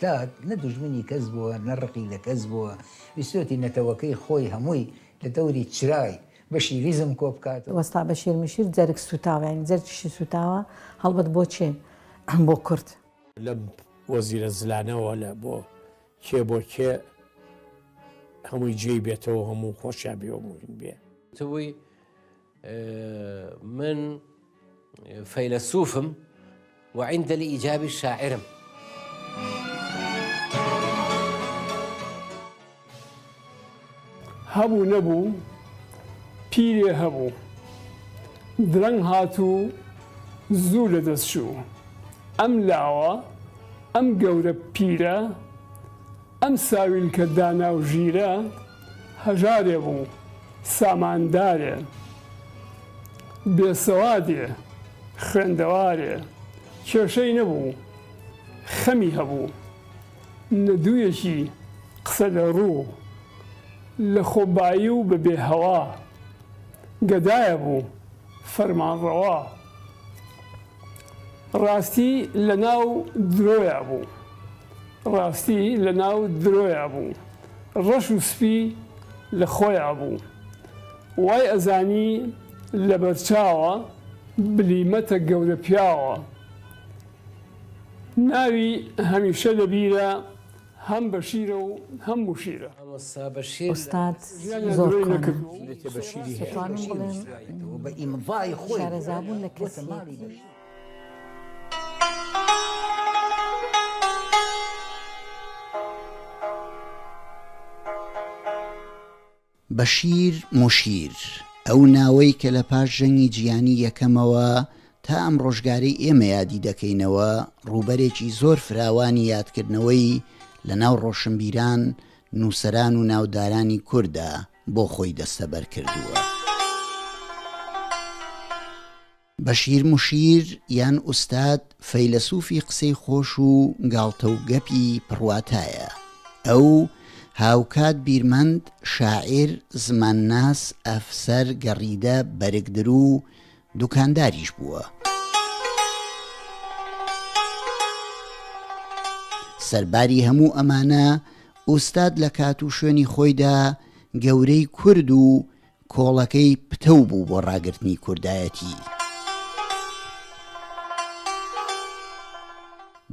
ئوستاد نە دوژمنی کەس بووە نەڕقی لە کەس بووە ویستۆتی نەتەوەکەی خۆی هەمووی لە دەوری چرای بە شیریزم کۆ بکات وەستا بەشیر مشیر جەرگ سوتاوە ینی جەرگیشی سوتاوە هەڵبەت بۆ چێ بۆ کورد لەم وەزیرە زلانەوە لە بۆ کێ بۆ کێ هەمووی جێی بێتەوە هەموو خۆشیان بێ هەمووین بێ توی من فيلسوفم وعند الإيجاب شاعرم هەبوو نەبوو پیرێ هەبوو درەنگ هاتوو زوو لە دەستچوو ئەم لاوە ئەم گەورە پیرە ئەم ساویلکە دانا و ژیرە هەژارێ بوو ساماندارێ بێسەوادێ خوێندەوارێ کێشەی نەبوو خەمی هەبوو نەدوویەکی قسە لە ڕوو لە خۆبایی و بە بێهەوا گەدایە بوو فەرمانڕەوا ڕاستی لە ناو درۆیە بوو ڕاستی لە ناو درۆیە بوو ڕەش و سپی لە خۆیە بوو وای ئەزانی لە بەرچاوە بلیمەتە گەورە پیاوە ناوی هەمیشە لەبیرە هەم بەشیرە و هەم موشیرە ئوستاد زۆر بەشیری بە ئیمضای خۆی شارەزابوون لە کەسێتی بەشیر موشیر ئەو ناوەی کە لە پاش ژەنگی جیهانی یەکەمەوە تا ئەم ڕۆژگارەی ئێمە یادی دەکەینەوە ڕووبەرێکی زۆر فراوانی یادکردنەوەی لە ناو ڕۆشنبیران نووسەران و ناودارانی کووردا بۆ خۆی دەستەبەر کردووە. بەشیر موشیر یان ئوستاد فەیلسوفی قسەی خۆش و گاڵتە و گەپی پڕواتایە. ئەو هاوکات بیرمەند شاعیر زمانناس ئەفسەر گەڕیدە بەرگدر و دوکانداریش بووە. سەرباری هەموو ئەمانە ئوستاد لە کات و شوێنی خۆیدا گەورەی کورد و کۆڵەکەی پتە بوو بۆ ڕاگررتنی کوردایەتی.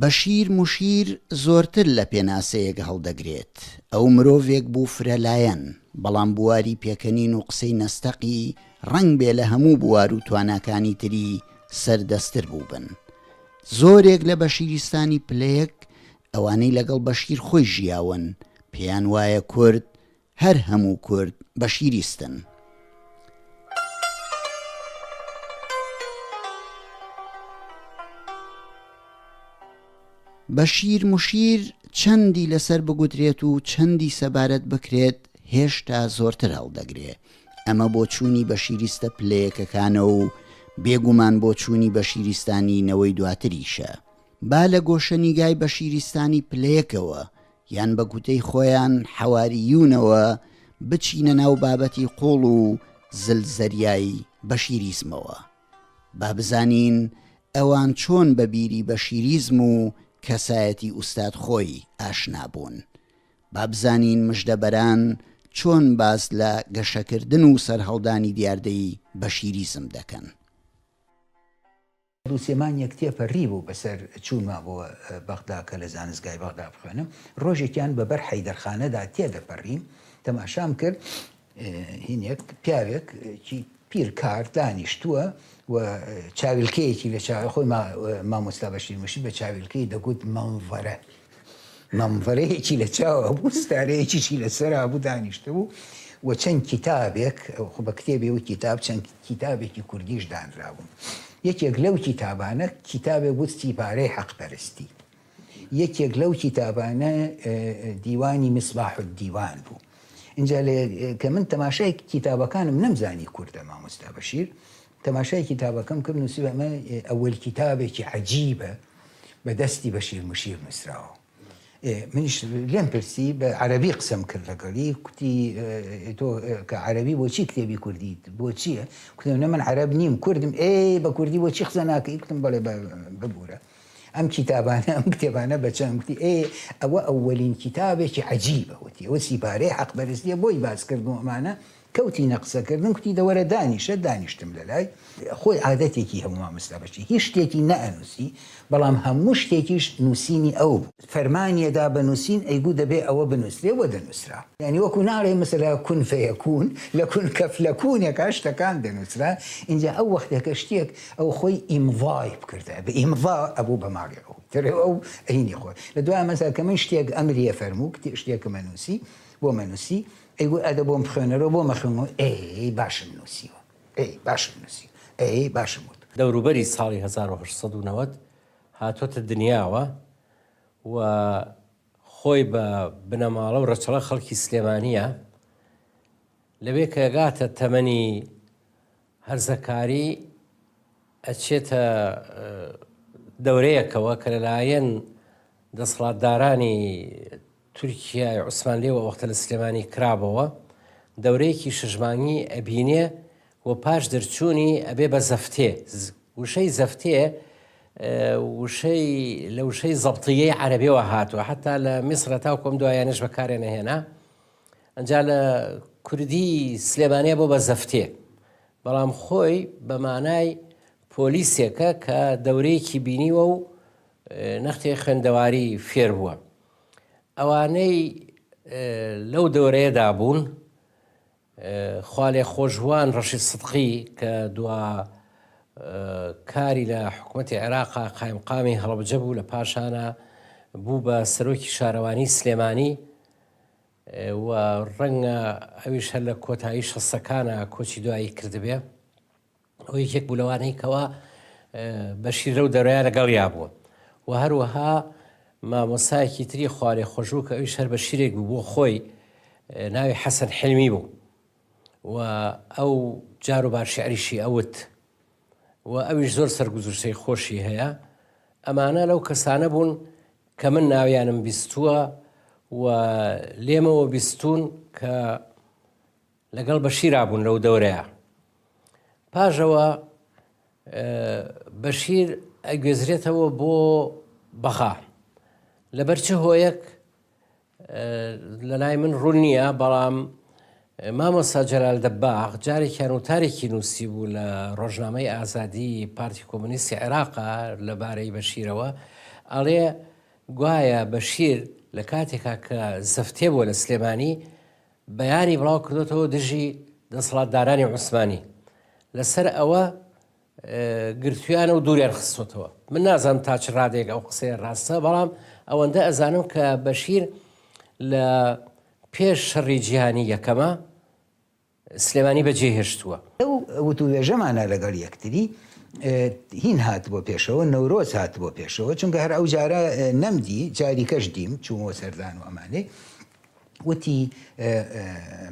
بەشیر موشیر زۆرتر لە پێناسەیەک هەڵدەگرێت. ئەو مرۆڤێک بوو فرەلایەن بەڵام بواری پێکەنین و قسەی نەستەقی ڕەنگ بێ لە هەموو بوار و تواناکانی تری سەردەستر بوو بن. زۆرێک لە بەشیریستانی پلەیەک ئەوانەی لەگەڵ بەشیر خۆی ژیاون پێیان وایە کورد هەر هەموو کورد بەشیریستن. بەشیر موشیر چەندی لەسەر بگوترێت و چەندی سەبارەت بکرێت هێشتا زۆرتر هەڵدەگرێت. ئەمە بۆ چوونی بەشیریستە پلەیەکەکانە و بێگومان بۆ چوونی بەشیریستانی نەوەی دواتریشە. با لە گۆشەنیگای بەشیریستانی پلەیەکەوە یان بە گوتەی خۆیان حەواریونەوە بچینە ناو بابەتی قوڵ و زلزەریای بەشیریزمەوە. با بزانین ئەوان چۆن بە بیری بەشیریزم و کەسایەتی ئوستاد خۆی ئاشنا بوون. با بزانین مژدەبەران چۆن باس لە گەشەکردن و سەرهەڵدانی دیاردەی بەشیریزم دەکەن. دووسێمان یەک تێپەڕی بوو بەسەر چوونما بۆ بەغدا کە لە زانستگای بەغدا بخوێنم. ڕۆژێکیان بەبەر حەیدەرخانەدا تێدەپەڕیم تەماشام کرد هینێک پیاوێک پیرکار دانیشتووە و چاویلکەیەکی لە خۆی مامۆستا بەشیر موشیر بە چاویلکەی دەگوت مەمڤەرەیەکی لە چاوە بوو ستارەیەکیی لەسەرا بوو دانیشتە بوو و چەند کتابێک بە کتێبێ و کتاب چەند کتابێکی کوردیش دانرابوون. یەکێک لەو کتابانە کتابێک بوو سیپارەی حەقپەرستی. یەکێک لەو کتابانە دیوانی مصباح الدیوان بوو. اینجا کە من تەماشای کتابەکانم نەمزانی کوردە مامۆستا بەشیر تەماشای کتابەکەم کرد نووسی ئەمە ئەوەل کتابێکی عەجیبە بە دەستی بەشیر موشیر نووسراوە. منیش لێم پرسی بە عەرەبی قسەم کرد لەگەڵی کوتی تۆ کە عەرەبی بۆچی کتێبی کوردیت بۆ چییە؟ کوتم نە من عەرەب نیم کوردم بە کوردی بۆچی قسە ناکەی؟ کوتم بەڵێ ببوورە ئەم کتابانە ئەم کتێبانە بەچەندی ئەوە ئەوەلین کتابێکی عجیبە وتی ئەوە سیپارەی حەقبەرستیە بۆی باسکردن ئەمانە کەوتی نەقسەکردن کوتی دەوەرە دانیشتم لە لای خۆی عادەتێکی هەموو مامۆستا بەشی هیچ شتێکی نەئەنووسی بەڵام هەموو شتێکیش نووسینی ئەو فەرمانیەدا بنووسین ئەیگو دەبێ ئەوە بنووسێ وە دەنووسرا یعنی وەکو ناڵێ مەسەلا کون فەیەکون لە کون کەف لە کونێکا شتەکان دەنووسرا اینجا ئەو وەختێکە شتێک ئەو خۆی ئیمڤای بکردە بە ئیمڤا ئەبوو بە ماڵی ئەو ترێ ئەو ئەینی خۆی لە دوای مەسەلا کە من شتێک ئەمریە فەرموو شتێکم ئەنووسی بۆ مەنووسی ئەیگو ئەدە بۆم بخوێنەرەوە بۆ مەخوێنەوە باشم نووسیوە باشم نووسی باشم وت دەوروبەری ساڵی 1990 هاتۆتە دنیاوە و خۆی بە بنەماڵە و ڕەچەڵە خەڵکی سلێمانیە لەبێ کە گاتە تەمەنی هەرزەکاری ئەچێتە دەورەیەکەوە کە لەلایەن دەسەڵاتدارانی تورکیای عوسمانلیەوە وەختە لە سلێمانی کرابەوە دەورەیەکی شژمانی ئەبینێ و پاش دەرچوونی ئەبێ بە زەفتێ وشەی زەفتێ لە وشەی زەبتیەی عەرەبیەوە هاتووە حتا لە میسرە تاوکۆم دوایانش بەکارێ نەهێنا ئەنجا لە کوردی سلێمانیە بۆ بە زەفتێ بەڵام خۆی بە مانای پۆلیسێکە کە دەورەیەکی بینیوە و نەختێ خوێندەواری فێر بووە ئەوانەی لەو دەورەیەدا بوون خوالێ خۆشوان ڕەشید سدقی کە دوا کاری لە حکوومەتی عێراقا قایمقامی هەڵەبجە بوو لە پاشانە بوو بە سەرۆکی شارەوانی سلێمانی و ڕەنگە ئەویش هەر لە کۆتایی شەستەکانە کۆچی دوایی کردبێ ئەو یەکێک بوو لەوانەی کەوا بەشیر لەو دەورەیە لەگەڵیا بووە و هەروەها مامۆسایەکی تری خوارێ خۆشبوو کە ئەویش هەر بەشیرێک بوو بۆ خۆی ناوی حەسەن حلمی بوو و ئەو جاروبار شیعریشی ئەوت و ئەویش زۆر سەرگوزشتەی خۆشی هەیە ئەمانە لەو کەسانە بوون کە من ناویانم بیستووە و لێمەوە بیستون کە لەگەڵ بەشیرا بوون لەو دەورەیە پاژەوە بەشیر ئەگوێزرێتەوە بۆ بەغا لەبەر چه هۆیەک لە لای من ڕوون نییە بەڵام مامۆستا جەلال دەباغ جارێکیان وتارێکی نووسی بوو لە ڕۆژنامەی ئازادی پارتی کۆمونیستی عێراقا لەبارەی بەشیرەوە ئەڵێ گوایە بەشیر لە کاتێکا کە زەفتێ بووە لە سلێمانی بەیانی بڵاو کردوێتەوە دژی دەسەڵاتدارانی عوسمانی لەسەر ئەوە گرتویانە و دووریان خستوتەوە من نازانم تا چ ڕادێک ئەو قسەیە ڕاستە بەڵام ئەوەندە ئەزانم کە بەشیر لە پێش شەڕی جیهانی یەکەمە سلێمانی بەجێهێشتووە ئەو وتوێژەمانە لەگەڵ یەکتری هین هات بۆ پێشەوە نەورۆز هات بۆ پێشەوە چونکە هەر ئەو جارە نەمدی جاری کەش دیم چوومەوە سەردان و ئەمانەی وتی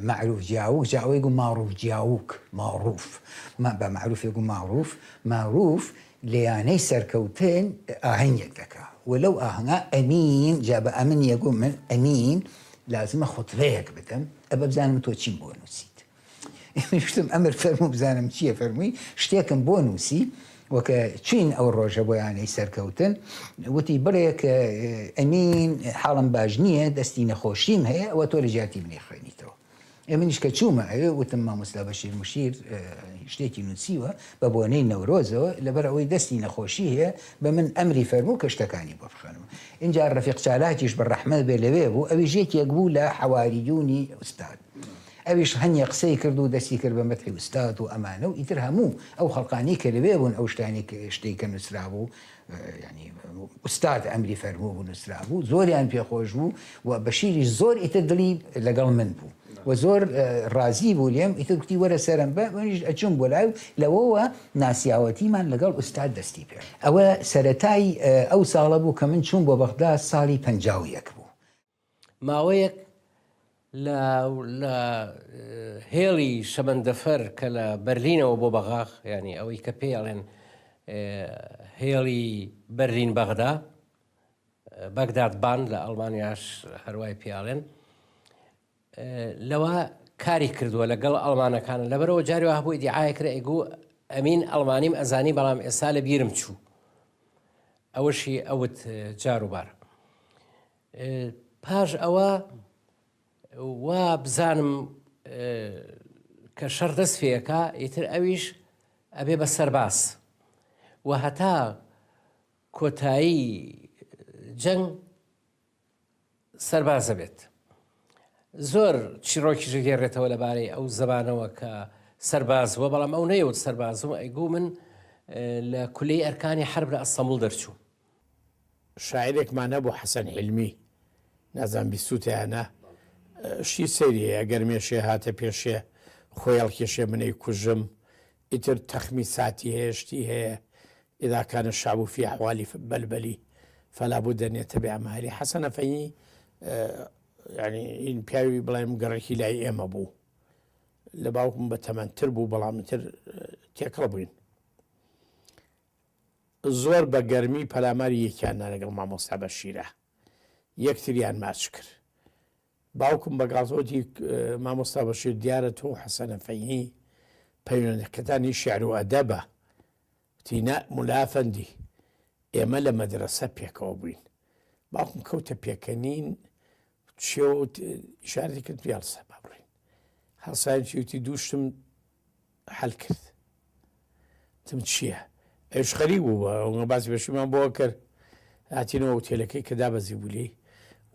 معروف جیاوک جاوەی گو معروف جیاوک معروف بە معروفێک و معروف لێیانەی سەرکەوتن ئاهەنگێک دەکا و لەو ئاهەنگا ئەمین جا بە ئەمن یەگوم من ئەمین لازمە خوتبەیەک بدەم ئەبە بزانم تۆ چیم بۆ نووسیت شتم ئەمر فەرموو بزانم چییە فەرمووی شتێکم بۆ نووسی وەکە چین ئەو ڕۆژە بۆیانەی سەرکەوتن وتی بڕێک ئەمین حاڵم باش نییە دەستی نەخۆشیم هەیە ئەوە تۆ لە جیاتی منی خوێنیتەوە ئێمەنیش کە چوومە ئەوێ وتم مامۆستا بەشیر مشیر شتێکی نووسیوە بە بۆنەی نەورۆزەوە لەبەر ئەوەی دەستی نەخۆشی هەیە بە من ئەمری فەرموو کە شتەکانی بۆ بخوێنەوە اینجا ڕەفیق چالاکیش بە ڕەحمەت بێ لەوێ بوو ئەویش یەکێک بوو لە حەواریونی ئوستاد ئەویش هەنیە قسەی کرد و دەستی کرد بە مەدحی ئوستاد و ئەمانە و ئیتر هەموو ئەو خەڵقانی کە لەوێ بوون ئەو شتەی کە نووسرا بوو ینی ئوستاد ئەمری فەرموو بوو نووسرا بوو زۆریان پێخۆش بوو و بەشیریش زۆر ئیتر دڵی لەگەڵ من بوو و زۆر ڕازی بوو لێم ئیتر گوتی وەرە سەرم بە منیش ئەچوم بۆ لای لەوەوە ناسیاوەتیمان لەگەڵ ئوستاد دەستی پێ ئەوە سەرەتای ئەو ساڵە بوو کە من چوون بۆ بەغدا ساڵی 51 بوو ماوەیەک لە هێڵی شەمەندەفەر کە لە بەرلینەوە بۆ بەغاخ ینی ئەوەی کە پێڵێن هێڵی بەرلین بەغدا بەگداد بان لە ئەڵمانیاش هەروای پیاڵێن لەوە کاری کردووە لەگەڵ ئەڵمانەکانە لەبەرەوە جاریوە هەبووی دیعاە کرد ئەیگو ئەمین ئەڵمانیم ئەزانی بەڵام ئێستا لە بیرم چوو ئەوەشی ئەوت جاروبار پاش ئەوە وا بزانم کە شەڕ دەست پێەکە ئیتر ئەویش ئەبێ بە سەرباز و هەتا کۆتایی جەنگ سەربازە بێت زۆر چیرۆکیژە گێڕێتەوە لەبارەی ئەو زەبانەوە کە سەرباز بووە بەڵام ئەو نەیەوت سەربازم ئەیگو من لە کولەی ئەرکانی حرب لە ئەستەمبوڵ دەرچوو شاعرێکمان هەبوو حەسەن حیلمی نازان بیستوتیانە شی سەریە ئەگەر مێشێ هاتە پێشێ خۆی هەڵکێشێ منەی کوژم ئیتر تەخمی ساتی هەیە شتی هەیە إذا كان الشعب في أحوال بلبلي فلا بد أن يتبع مهاري حسن فني يعني إن بياوي بلا مقركي لا يأم أبو لباوكم بتمن تربو بلا متر تيقربين الزور بقرمي بلا ماري كان لقل ما مصعب الشيرة يكتريان ما أشكر باوكم بقاطوتي ما مصعب الشير ديارته حسن فني بيون كتاني شعر وأدبه تینا ملافندی ئێمە لە مەدرسە پێکەوە بووین باوکم کەوتە پێکەنین شاری کرد هەڵسا با بڕین هەڵسایم چیوتی دووشتم حەل کرد تم چییە ئەوش خەریک بوو باسی بەشیمان بۆ کرد هاتینەوە وتێلەکەی کە دابەزی بوولی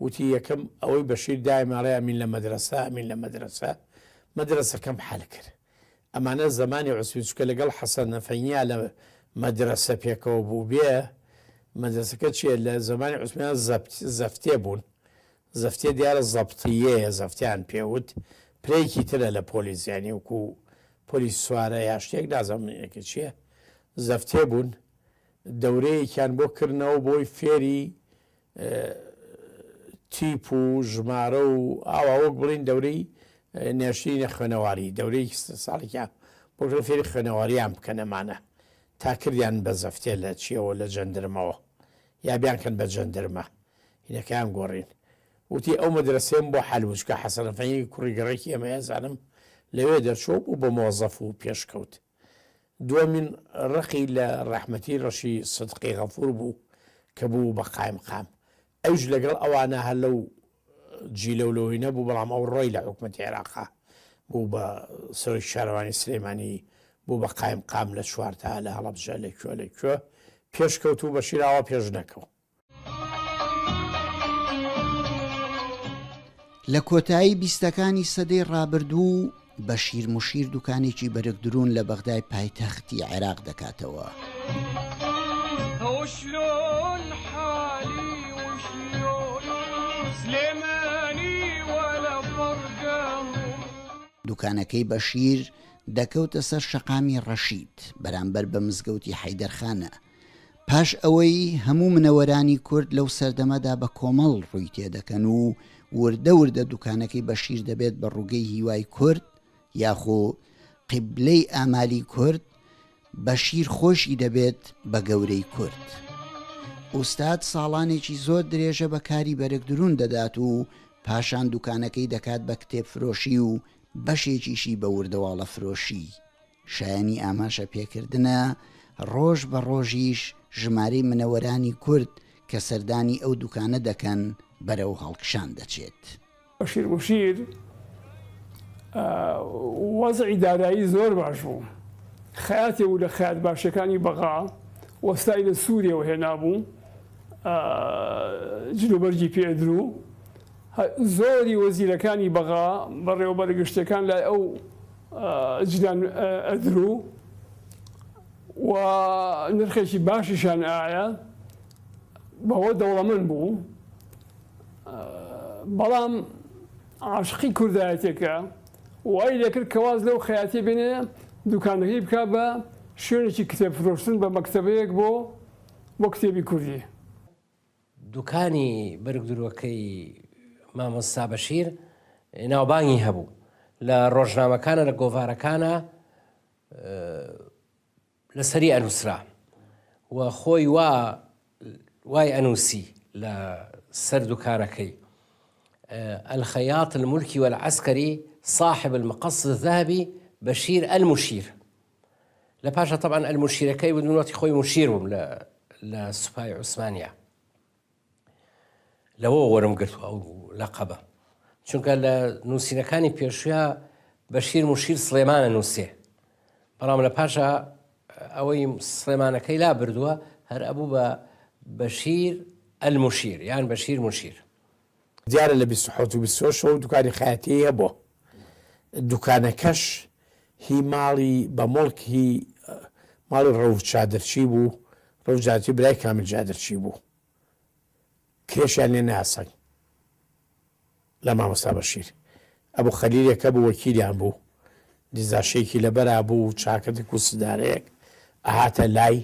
وتی یەکەم ئەوەی بەشیر دایماڵێ ئەمین لە مەدرسە ئەمین لە مەدرسە مەدرسەکەم حەل کرد ئەمانە زمانی عوسویچکە لەگەڵ حەسەن نەفەنیا لە مەدرسە پێکەوە بوو بێ مەدرسەکە چیە لە زمانی عوسمیان زەفتێ بوون زەفتێ دیارە زەبتیەیە زەفتیان پێوت پرەیەکی ترە لە پۆلیسیانی وکو پۆلیس سوارە یا شتێک نازانێکە چییە زەفتێ بوون دەورەیەکیان بۆ کردنەوە بۆی فێری تیپ و ژمارە و ئاواوەک بڵین دەورەی نێشتینە خوێنەواری دەورەی ساڵێکیان بۆ فێری خوێنەواریان بکەنەمانە تا کردیان بە زەفتێ لە چیەوە لە جەندرمەوە یا بیانکەن بە جەندرمە هینەکەیان گۆڕین وتی ئەو مەدرسێم بۆ حەلوچکە حەسەنەفەنی کوڕی گەڕێکی ئەمە هێزانم لەوێ دەرچۆ بوو بە مۆزەف و پێشکەوت دووەمین ڕقی لە ڕەحمەتی ڕەشی سدقی غەفوور بوو کە بوو بە قایم قام ئەوش لەگەڵ ئەوانە هەر لەو جیلەولەوەی نەبوو بەڵام ئەو ڕۆی لە حکومەتی عێراقا بوو بە سەرۆکی شارەوانی سلێمانی بوو بە قایم قام لە چوارتا لە هەڵەبجە لەکوێ لەکوێ پێشکەوت و بە شیراوە پێش نەکەوت لە کۆتایی بیستەکانی سەدەی ڕابردوو بەشیر موشیر دوکانێکی بەرەک درون لە بەغدای پایتەختی عێراق دەکاتەوە دوکانەکەی بەشیر دەکەوتە سەر شەقامی ڕەشید بەرامبەر بە مزگەوتی حەیدەرخانە پاش ئەوەی هەموو منەوەرانی کورد لەو سەردەمەدا بە کۆمەڵ ڕووی تێدەکەن و وردە وردە دوکانەکەی بەشیر دەبێت بە ڕووگەی هیوای کورد یاخۆ قیبلەی ئامالی کورد بەشیر خۆشی دەبێت بە گەورەی کورد ئوستاد ساڵانێکی زۆر درێژە بە کاری بەرەک درون دەدات و پاشان دوکانەکەی دەکات بە کتێب فرۆشی و بەشێکیشی بە وردەواڵە فرۆشی شایانی ئاماشە پێکردنە ڕۆژ بە ڕۆژیش ژمارەی منەوەرانی کورد کە سەردانی ئەو دوکانە دەکەن بەرەو هەڵکشان دەچێت بەشیر موشیر وەزعی دارایی زۆر باش بوو خەیاتێ و لە خەیات باشەکانی بەغا وەستای لە سووریەوە هێنابوو جلوبەرجی پێدرو زۆری وەزیرەکانی بەغا بەڕێوەبەر گشتەکان لای ئەو جلان ئەدرو و نرخێکی باشیشان ئایا بەوە دەوڵەمەند بوو بەڵام عاشقی کوردایەتێکە وای لێکرد کەواز لەو خەیاتێ بێنێ دوکانەکەی بکە بە شوێنێکی کتێب فرۆشتن بە مەکتەبەیەک بۆ کتێبی کوردی دوکانی بەرگدورەکەی مامۆستا بەشیر ناوبانگی هەبوو لە ڕۆژنامەکانە لە گۆڤارەکانە لەسەری ئەنووسرا و خۆی وای ئەنووسی لە سەر دوکانەکەی الخياط الملكي والعسكري صاحب المقص الذهبي بشير المشير لباشا طبعا المشير كي بدون وقت خوي مشيرهم لە سوپای عوسمانیا لەوە وەرم گرتو ئەو لەقەبە چونکە لە نووسینەکانی پێشویا بەشیر موشیر سلێمانە نووسێ بەڵام لە پاشە ئەوەی سلێمانەکەی لا بردووە هەر ئەبوو بە بەشیر ئەلموشیر یان بەشیر موشیر دیارە لە 26 و 28 دوکانی خایەتی هەبووە دوکانەکەش هی ماڵی بە مڵک هی ماڵی ڕەوف چادرچی بوو ڕەوف جاتی برای کامل جادرچی بوو کرێشیان لێ ناسەنگ لە مامۆستا بەشیر ئەبوو خەلیلێکە بوو وەکیلیان بوو دیزاشێکی لەبەرا بوو چاکردێک و سدارەیەک ئەهاتە لای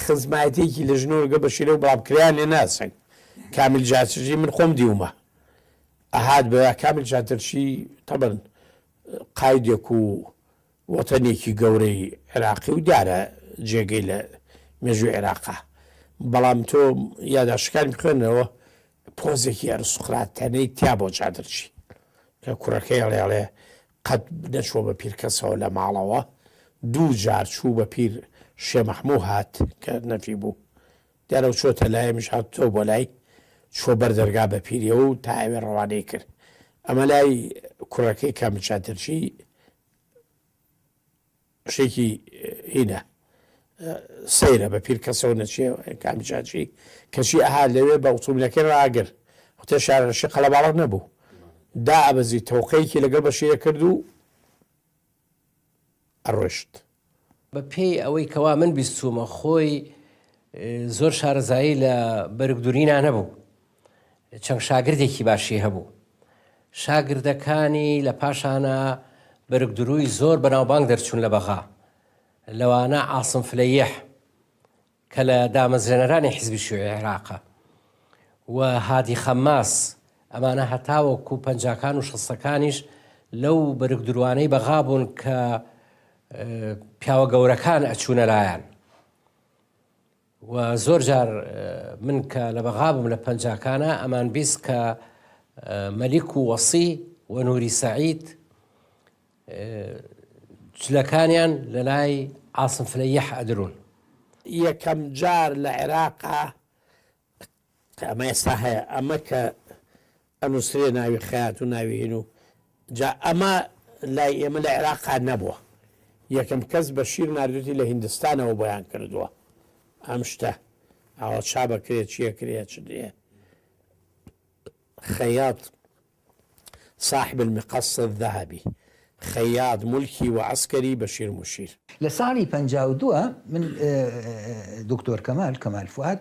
خزمایەتێکی لە ژنۆرگە بەشیرە و بڵامکریان لێ ناسەنگ کامل جاترچی من خۆم دیومە ئەهات بە کامل جاترچی تەبەن قایدێک و وەتەنێکی گەورەی عێراقی و دیارە جێگەی لە مێژووی عێراقا بەڵام تۆ یاداشەکانی بخوێنەوە پۆزێکی ئەرسوخراتەنەی تیا بۆ جادرچی کە کوڕەکەی هەڵێڵێ قەت نەچوە بە پیر کەسەوە لە ماڵەوە دوو جار چوو بە پیر شێ مەحموو هات کە نەفی بوو دیارە و چۆتە لایەمیش هات تۆ بۆ لای چۆ بەردەرگا بە پیریەوە و تا ئەوێ ڕەوانەی کرد ئەمە لای کوڕەکەی کامل جادرچی شتێکی هینە سەیرە بە پیر کەسەوە نەچێ کامی جادرچی کەچی ئەها لەوێ بە ئۆتۆمبیلەکەی ڕاگر وتە شارەشی قەلەباڵغ نەبوو دا ئەبەزی تەوقەیەکی لەگەڵ بەشیرە کرد و ئەڕۆشت بە پێی ئەوەی کەوا من بیستومە خۆی زۆر شارەزایی لە بەرگدورینە نەبوو چەند شاگردێکی باشی هەبوو شاگردەکانی لە پاشانە بەرگدرووی زۆر بەناوبانگ دەرچوون لە بەغا لەوانە عاسم فلەیح کە لە دامەزرێنەرانی حیزبی شیوعی عێراقە و هادی خەماس ئەمانە هەتاوەکو پەنجاکان و شەستەکانیش لەو بەرگدروانەی بەغا بوون کە پیاوە گەورەکان ئەچوونە لایەن و زۆر جار من کە لە بەغا بووم لە پەنجاکانە ئەمان بیست کە مەلیک و وەسی و نووری سەعید جلەکانیان لە لای عاسم فلەیح ئەدرون یەکەم جار لە عێراقا ئەمە ئێستا هەیە ئەمە کە ئەنووسێ ناوی خەیات و ناوی هین و جا ئەمە لای ئێمە لە عێراقا نەبووە یەکەم کەس بەشیر ناردوتی لە هیندستانەوە بۆیان کردووە ئەم شتە ئاوە چا بەکرێت چیە کرێت چ دێ خەیات صاحب المقص الذهبي خەیات مولکی و عسکەری بەشیر موشیر لە ساڵی 52 من دکتۆر کەمال فواد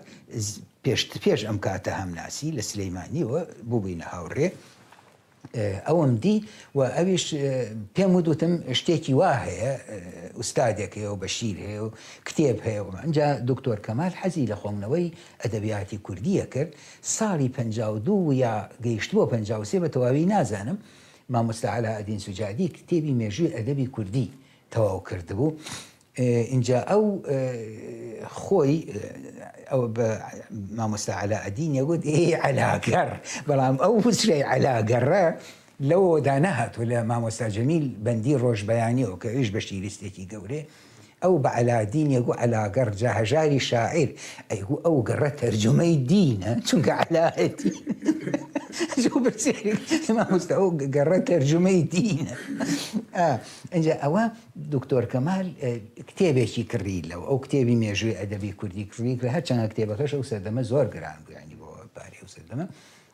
پێش ئەم کاتە هەمناسی لە سلەیمانیەوە بووبووینە هاوڕێ ئەوم دی و ئەویش پێم وتم شتێکی وا هەیە ئوستادێک هەیە و بەشیر هەیە و کتێب هەیە و ئەنجا دکتۆر کەمال حەزی لە خۆنەوەی ئەدەبیاتی کوردیە کرد ساڵی 52 یا گەیشتووە 53 بە تەواوی نازانم مامۆستا عەلاءالدین سوجادی کتێبی مێژووی ئەدەبی کوردی تەواو کردبوو اینجا ئەو خۆی ئەو بە مامۆستا عەلاءالدین یەگوت عەلاگەر بەڵام ئەو وسرەی عەلاگەڕە لەوە دانەهاتوە لە مامۆستا جەمیل بەندی ڕۆژبەیانیەوە کە ئەویش بە شیریستێکی گەورەیە ئەو بە عەلاءالدین یەگو عەلاگەر جا هەژاری شاعیر ئەیگو ئەو گەڕە تەرجمەی دینە چونکە عەلاءالدین مامۆستا ئەو گەڕە تەرجمەی دینە ئەنجا ئەوە دکتۆر کەمال کتێبێکی کڕی لەوە ئەو کتێبی مێژووی ئەدەبی کوردی کڕی کرد هەرچەندە کتێبەکەش ئەو سەردەمە زۆر گران بوو ینی بۆ پارەی ئەو سەردەمە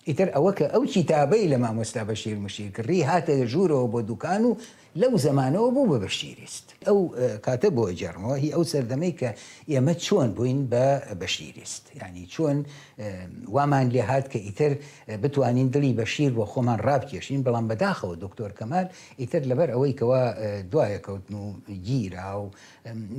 ئیتر ئەوە کە ئەو کیتابەی لە مامۆستا بەشیر موشیر کڕی هاتە ژوورەوە بۆ دوکان و لەو زەمانەوە بوو بە بەشیریست ئەو کاتە بۆ جەرمەوە هی ئەو سەردەمەی کە ئێمە چۆن بووین بە بەشیریست ینی چۆن وامان لێ هات کە ئیتر بتوانین دڵی بەشیر بۆ خۆمان ڕابکێشین بەڵام بەداخەوە دکتۆر کەمال ئیتر لەبەر ئەوەی کەوا دوایە کەوتن و گیرا و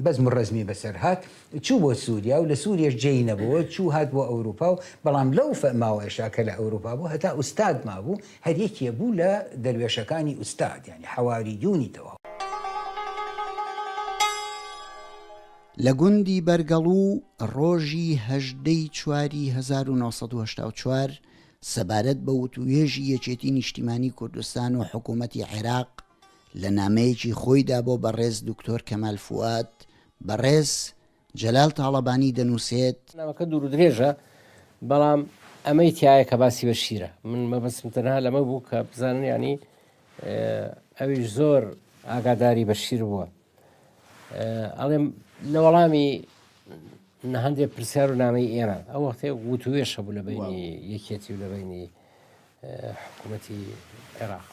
بەزم و ڕەزمی بەسەر هات چوو بۆ سووریا و لە سووریش جێی نەبووە چوو هات بۆ ئەوروپا و بەڵام لەو ماوەیەشا کە لە ئەوروپا بوو هەتا ئوستاد مابوو هەر یەکێ بوو لە دەروێشەکانی ئوستاد ینی حەواری دوونیتەوە لە گوندی بەرگەڵوو ڕۆژی 18 چواری 1984 سەبارەت بە وتوێژی یەکێتی نیشتیمانی کوردستان و حکوومەتی عێراق لە نامەیەکی خۆیدا بۆ بەڕێز دکتۆر کەمال فواد بەڕێز جەلال تاڵەبانی دەنووسێت نامەکە دوور و درێژە بەڵام ئەمەی تایە کە باسی بە شیرە من مەبەستم تەنها لەمە بوو کە بزانن ینی ئەویش زۆر ئاگاداری بە شیر بووە ئەڵێم لە وەڵامی هەندێک پرسیار و نامەی ئێمە ئەو وەختێ وتوێشە بوو لە بینی یەکێتی و لە بینی حکوومەتی عێراق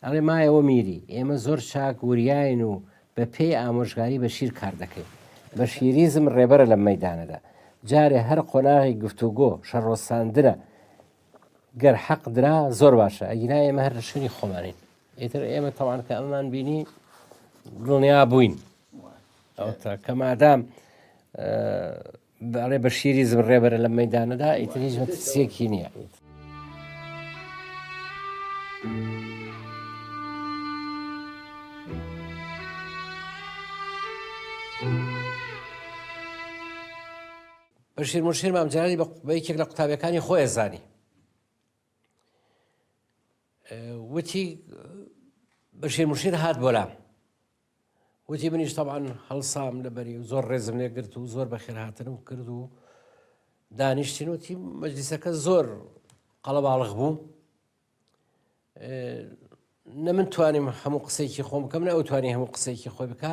ئەڵێ مایەوە میری ئێمە زۆر چاک وریاین و بە پێی ئامۆژگاری بە شیر کار دەکەین بە شیریزم ڕێبەرە لە مەیدانەدا جارێ هەر قۆناغی گفتوگۆ شەڕۆستاندنە گەر حەق درا زۆر باشە ئەگینا ئێمە هەر لە شوێنی خۆمانین ئیتر ئێمە تەوان کە ئەممان بینی دڵنیا بووین کە مادام بەڵێ بە شیریزم ڕێبەرە لە مەیدانەدا ئیتر هیچ مەترسیەکی نییە. بەشیر موشیر مامجارانی بە یەکێک لە قوتابیەکانی خۆی زانی وتی بەشیر موشیر هات بۆلام وتی منیش تەبعاً هەڵسام لەبەری و زۆر ڕێزم لێ گرت و زۆر بەخێر هاتنم کرد و دانیشتین وتی مەجلیسەکە زۆر قەڵەباڵغ بوو نە من توانیم هەموو قسەیەکی خۆم بکەم نە ئەو توانی هەموو قسەیەکی خۆی بکە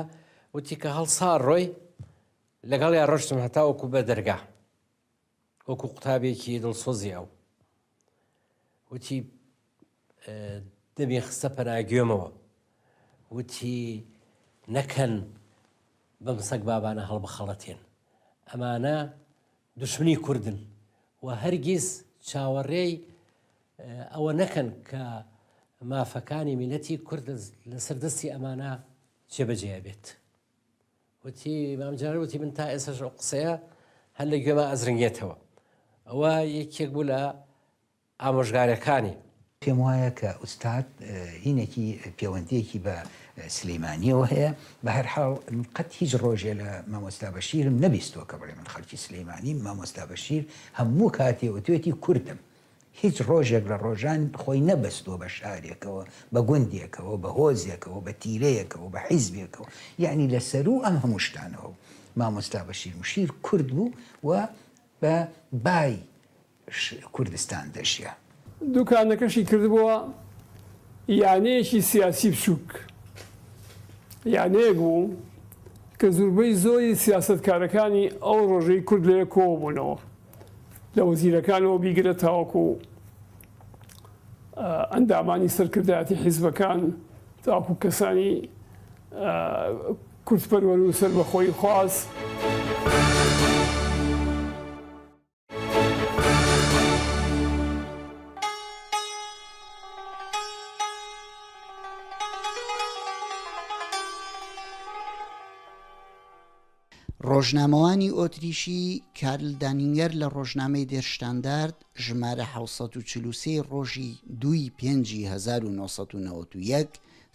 وتی کە هەڵسا ڕۆی لەگەڵ یا ڕۆشتم هەتا وەکو بە دەرگا وەکو قوتابێکی دڵسۆزی ئەو وتی دەبێ خستە پەناگوێمەوە وتی نەکەن بەم سەگ بابانە هەڵبخەڵەتێن ئەمانە دوشمنی کوردن و هەرگیز چاوەڕێی ئەوە نەکەن کە مافەکانی میلەتی کورد لەسەر دەستی ئەمانە جێبەجێ بێت وتی مامجار وتی من تا ئێستا ئەو قسەیە هەر لە گوێمە ئەزرنگێتەوە ئەوە یەکێک بوو لە ئامۆژگارەکانی پێم وایە کە ئوستاد هینێکی پەیوەندیەکی بە سلەیمانیەوە هەیە بە هەرحاڵ قەت هیچ ڕۆژێ لە مامۆستا بەشیرم نەبیستوە کە بڵێ من خەڵکی سلەیمانی مامۆستا بەشیر هەموو کاتێ وتوێتی کوردم هیچ ڕۆژێک لە ڕۆژان خۆی نەبەستوە بە شارێکەوە بە گوندێکەوە بە هۆزێکەوە بە تیرەیەکەوە بە حیزبێکەوە یعنی لەسەر و ئەم هەموو شتانەوە مامۆستا بەشیر موشیر کورد بوو و بە بای کوردستان دەژیا دوکانەکەشی کردبووە یانەیەکی سیاسی بچووک یانەیەک بوو کە زۆربەی زۆری سیاسەتکارەکانی ئەو ڕۆژەی کورد لێ کۆ بوونەوە لە وەزیرەکانەوە بیگرە تاوەکو ئەندامانی سەرکردایەتی حیزبەکان تاوەکو کەسانی کوردپەروەر و سەربەخۆی خواست ڕۆژنامەوانی ئۆتریشی کارل دانینگەر لە ڕۆژنامەی دێرشتاندارد ژمارە 1940 ڕۆژی 2/5/1991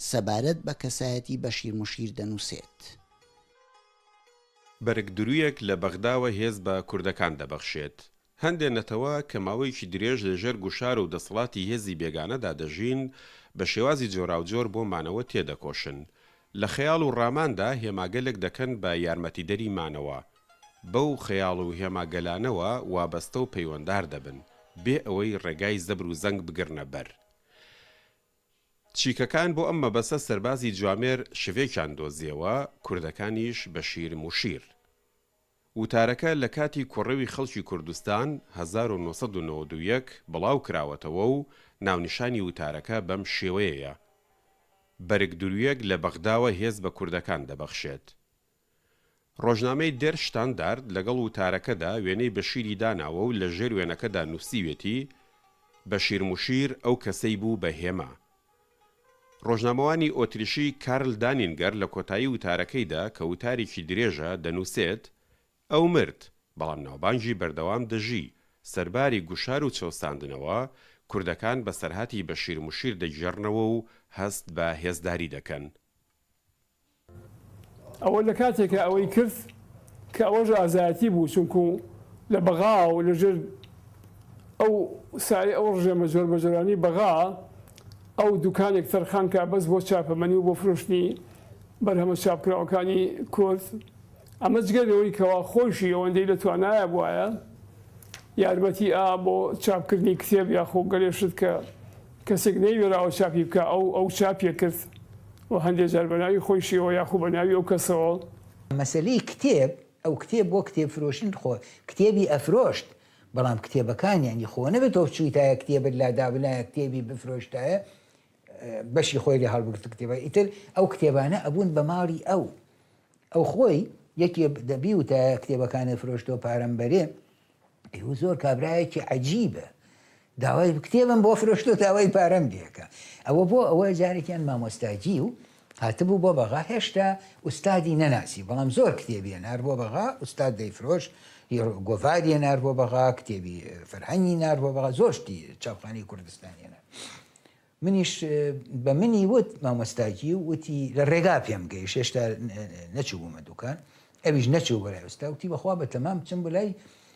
سەبارەت بە کەسایەتی بەشیر موشیر دەنووسێت. بەرگدرویەک لە بەغداوە هێز بە کوردەکان دەبەخشێت. هەندێک نەتەوە کە ماوەیەکی درێژ لەژێر گوشار و دەسەڵاتی هێزی بێگانەدا دەژین بە شێوازی جۆراوجۆر بۆ مانەوە تێدەکۆشن. لە خەیاڵ و ڕاماندا هێماگەلێک دەکەن بە یارمەتیدەری مانەوە. بەو خەیاڵ و هێماگەلانەوە وابەستە و پەیوەنددار دەبن بێ ئەوەی ڕێگای زەبر و زەنگ بگرنە بەر. چیکەکان بۆ ئەم مەبەستە سەربازی جوامێر شوێکیان دۆزیەوە کوردەکانیش بەشیر موشیر. وتارەکە لە کاتی کوڕەوی خەڵکی کوردستان 1991 بڵاو کراوەتەوە و ناونیشانی وتارەکە بەم شێوەیەیە. بەرگدرویەک لە بەغداوە هێز بە کوردەکان دەبەخشێت. ڕۆژنامەی دێرشتاندارد لەگەڵ وتارەکەدا وێنەی بەشیری داناوە و لە ژێر وێنەکەدا نووسیوێتی بەشیر موشیر ئەو کەسەی بوو بە هێما. ڕۆژنامەوانی ئۆتریشی کارل دانینگەر لە کۆتایی وتارەکەیدا کە وتارێکی درێژە دەنووسێت ئەو مرد بەڵام ناوبانگی بەردەوام دەژی سەرباری گوشار و چەوساندنەوە کوردەکان بە سەرهاتی بەشیر موشیر دەگێڕنەوە و هەست بە هێزداری دەکەن. ئەوە لە کاتێکە ئەوەی کرد کە ئەوەژ ئازایەتی بوو چونکو لە بەغا و لەژێر ئەو سای ئەو ڕژێمە جۆر بەجۆرانی بەغا ئەو دوکانێک تەرخان کە بەس بۆ چاپەمەنی و بۆ فرۆشتنی بەرهەمە چاپکراوەکانی کورد ئەمە جگەرەوەی کەوا خۆشی ئەوەندەی لە توانایە بواە یارمەتی بۆ چاپکردنی کتێب یاخۆ گەلێشت کە کەسێک نەیوێراوە چاپی بکە ئەو چاپیە کرد و هەندێک جار بەناوی خۆشیەوە یاخۆ بەناوی ئەو کەسەوە. مەسلەی کتێب ئەو کتێب بۆ کتێب فرۆشتن خۆ کتێبی ئەفرۆشت بەڵام کتێبەکانیانی خۆ نەبێت تۆ چوویتایە کتێبت لادابنایە کتێبی بفرۆشتایە بەشی خۆی لێ هەڵبگرت کتێبە ئیتر ئەو کتێبانە ئەبوون بە ماڵی ئەو خۆی یەکی دەبی و تا کتێبەکانە فرۆشتەوە پارەم بەرێ ئەو زۆر کابراایەکی عەجیبە داوای کتێبم بۆ فرۆشتۆ داوای پارەم دێکە ئەوە بۆ ئەوە جارێکیان مامۆستاجی و هاتبوو بۆ بەغا هێشتا ئوستادی نەناسی بەڵام زۆر کتێبی نار بۆ بەغا ئوستاد دەیفرۆش گۆڤاریە نار بۆ بەغا کتێبی فەرهەنگی نار بۆ بەغا زۆرشتی چاپخانەی کوردستانیانە منیش بە منی وت مامۆستاجی و وتی لە ڕێگا پێم گەیشت هێشتا نەچووبوومە دوکان ئەویش نەچوو بەلای ئوستا وتی بەخوا بە تەمام بچم بەلای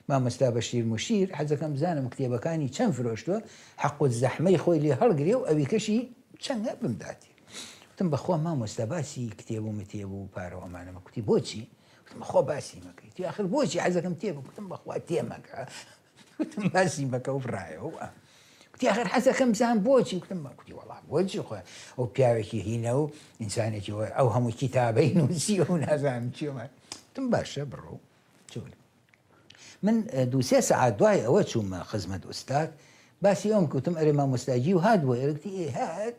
مامۆستا بەشیر موشیر حەزەکەم بزانم کتێبەکانی چەند فرۆشتووە حەق و زەحمەی خۆی لێ هەڵگرێ و ئەوی کەشی چەندە بمداتی وتم بەخوا مامۆستا باسی کتێب و متێب و پارەوە ئەمانەمە کوتی بۆچی وتم خۆ باسی مەکەی تی ئاخر بۆچی حەزەکەم تێب وتم بەخوا تێمەکە وتم باسی مەکە و بڕایەوە کوتی ئاخر حەزەکەم بزان بۆچی وتم کوتی وەڵا بۆچی خۆ ئەو پیاوێکی هینە و ئینسانێکی ئەو هەموو کتابەی نووسیە و نازانم چیوە وتم باشە بڕۆ چۆن من 2-3 سەعات دوای ئەوە چوومە خزمەت ئوستاد باسی ئەوم کەوتم ئەرێ مامۆستاجی و هات بۆ ئێرەکتی هات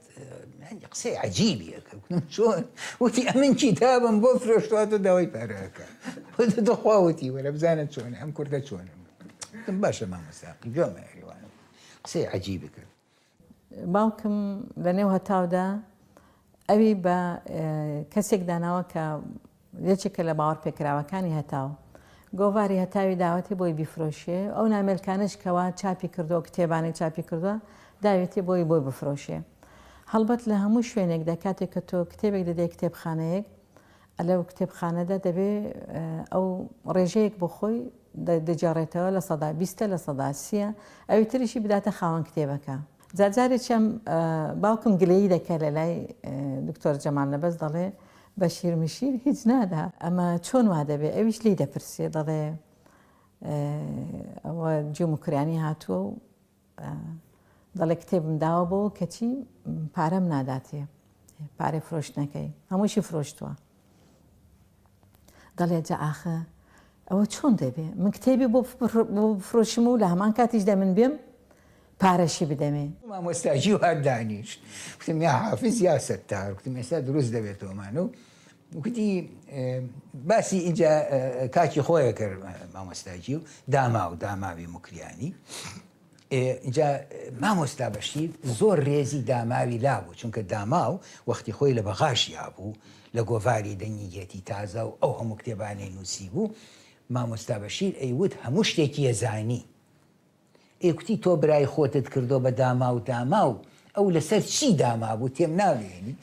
قسەی عەجیبیەکە وتم چۆن وتی ئەمن کتابم بۆ فرۆشتواتە داوای پارەکە دەخواوتی وەرە بزانە چۆنە ئەم کوردە چۆنم وتم باشە مامۆستا جۆمە ئەریوانم قسەی عەجیبی کرد. باوکم لە نێو هەتاودا ئەوی بە کەسێک داناوە کە یەکێکە لە باوەڕ پێکراوەکانی هەتاو گۆڤاری هەتاوی داوەتی بۆی بیفرۆشێ ئەو نامێلکانش کەوا چاپی کردو کتێبانەی چاپی کردووە داوێتی بۆی بفرۆشێ هەڵبەت لە هەموو شوێنێکدا کاتێک کە تۆ کتێبێک دەدەی کتێبخانەیەک لەو کتێبخانەدا دەبێ ئەو ڕێژەیەک بۆ خۆی دەجارێتەوە لە 120 لە 130 ئەوی تریشی بداتە خاوەن کتێبەکە جارێکیان باوکم گلەیی دەکە لە لای دکتۆر جەمال لەبەس دەڵێ بەشیر مشیر هیچ نادا ئەمە چۆن وا دەبێ ئەویش لی دەپرسێ دەڵێ ئەوە جێموکرانی هاتووە و دەڵێ کتێبم داوە بۆ کەچی پارەم ناداتێ پارەی فرۆشتنەکەی هەمووشی فرۆشتووە دەڵێ جا ئاخە ئەوە چۆن دەبێ من کتێبی بۆ فرۆشم و لە هەمان کاتیشدا من بێم پارەشی بدەمێ مامۆستاجی و هات دانیشت وتم یا حافز یا سەتار وتم ئێستا دروست دەبێتەوەمان و وتی باسی اینجا کاکی خۆیە کرد مامۆستاجی و داماوی مکریانی اینجا مامۆستا بەشیر زۆر ڕێزی داماوی لابوو چونکە داماو وەختی خۆی لە بەغاشی هابوو لە گۆڤاری دەنگیگێتی تازە و ئەو هەموو کتێبانەی نووسی بوو مامۆستا بەشیر ئەیوت هەموو شتێکی ەزانی ئێکوتی تۆ برای خۆتت کردو بە داما و ئەو لەسەر چی داما بوو تێم ناوێنی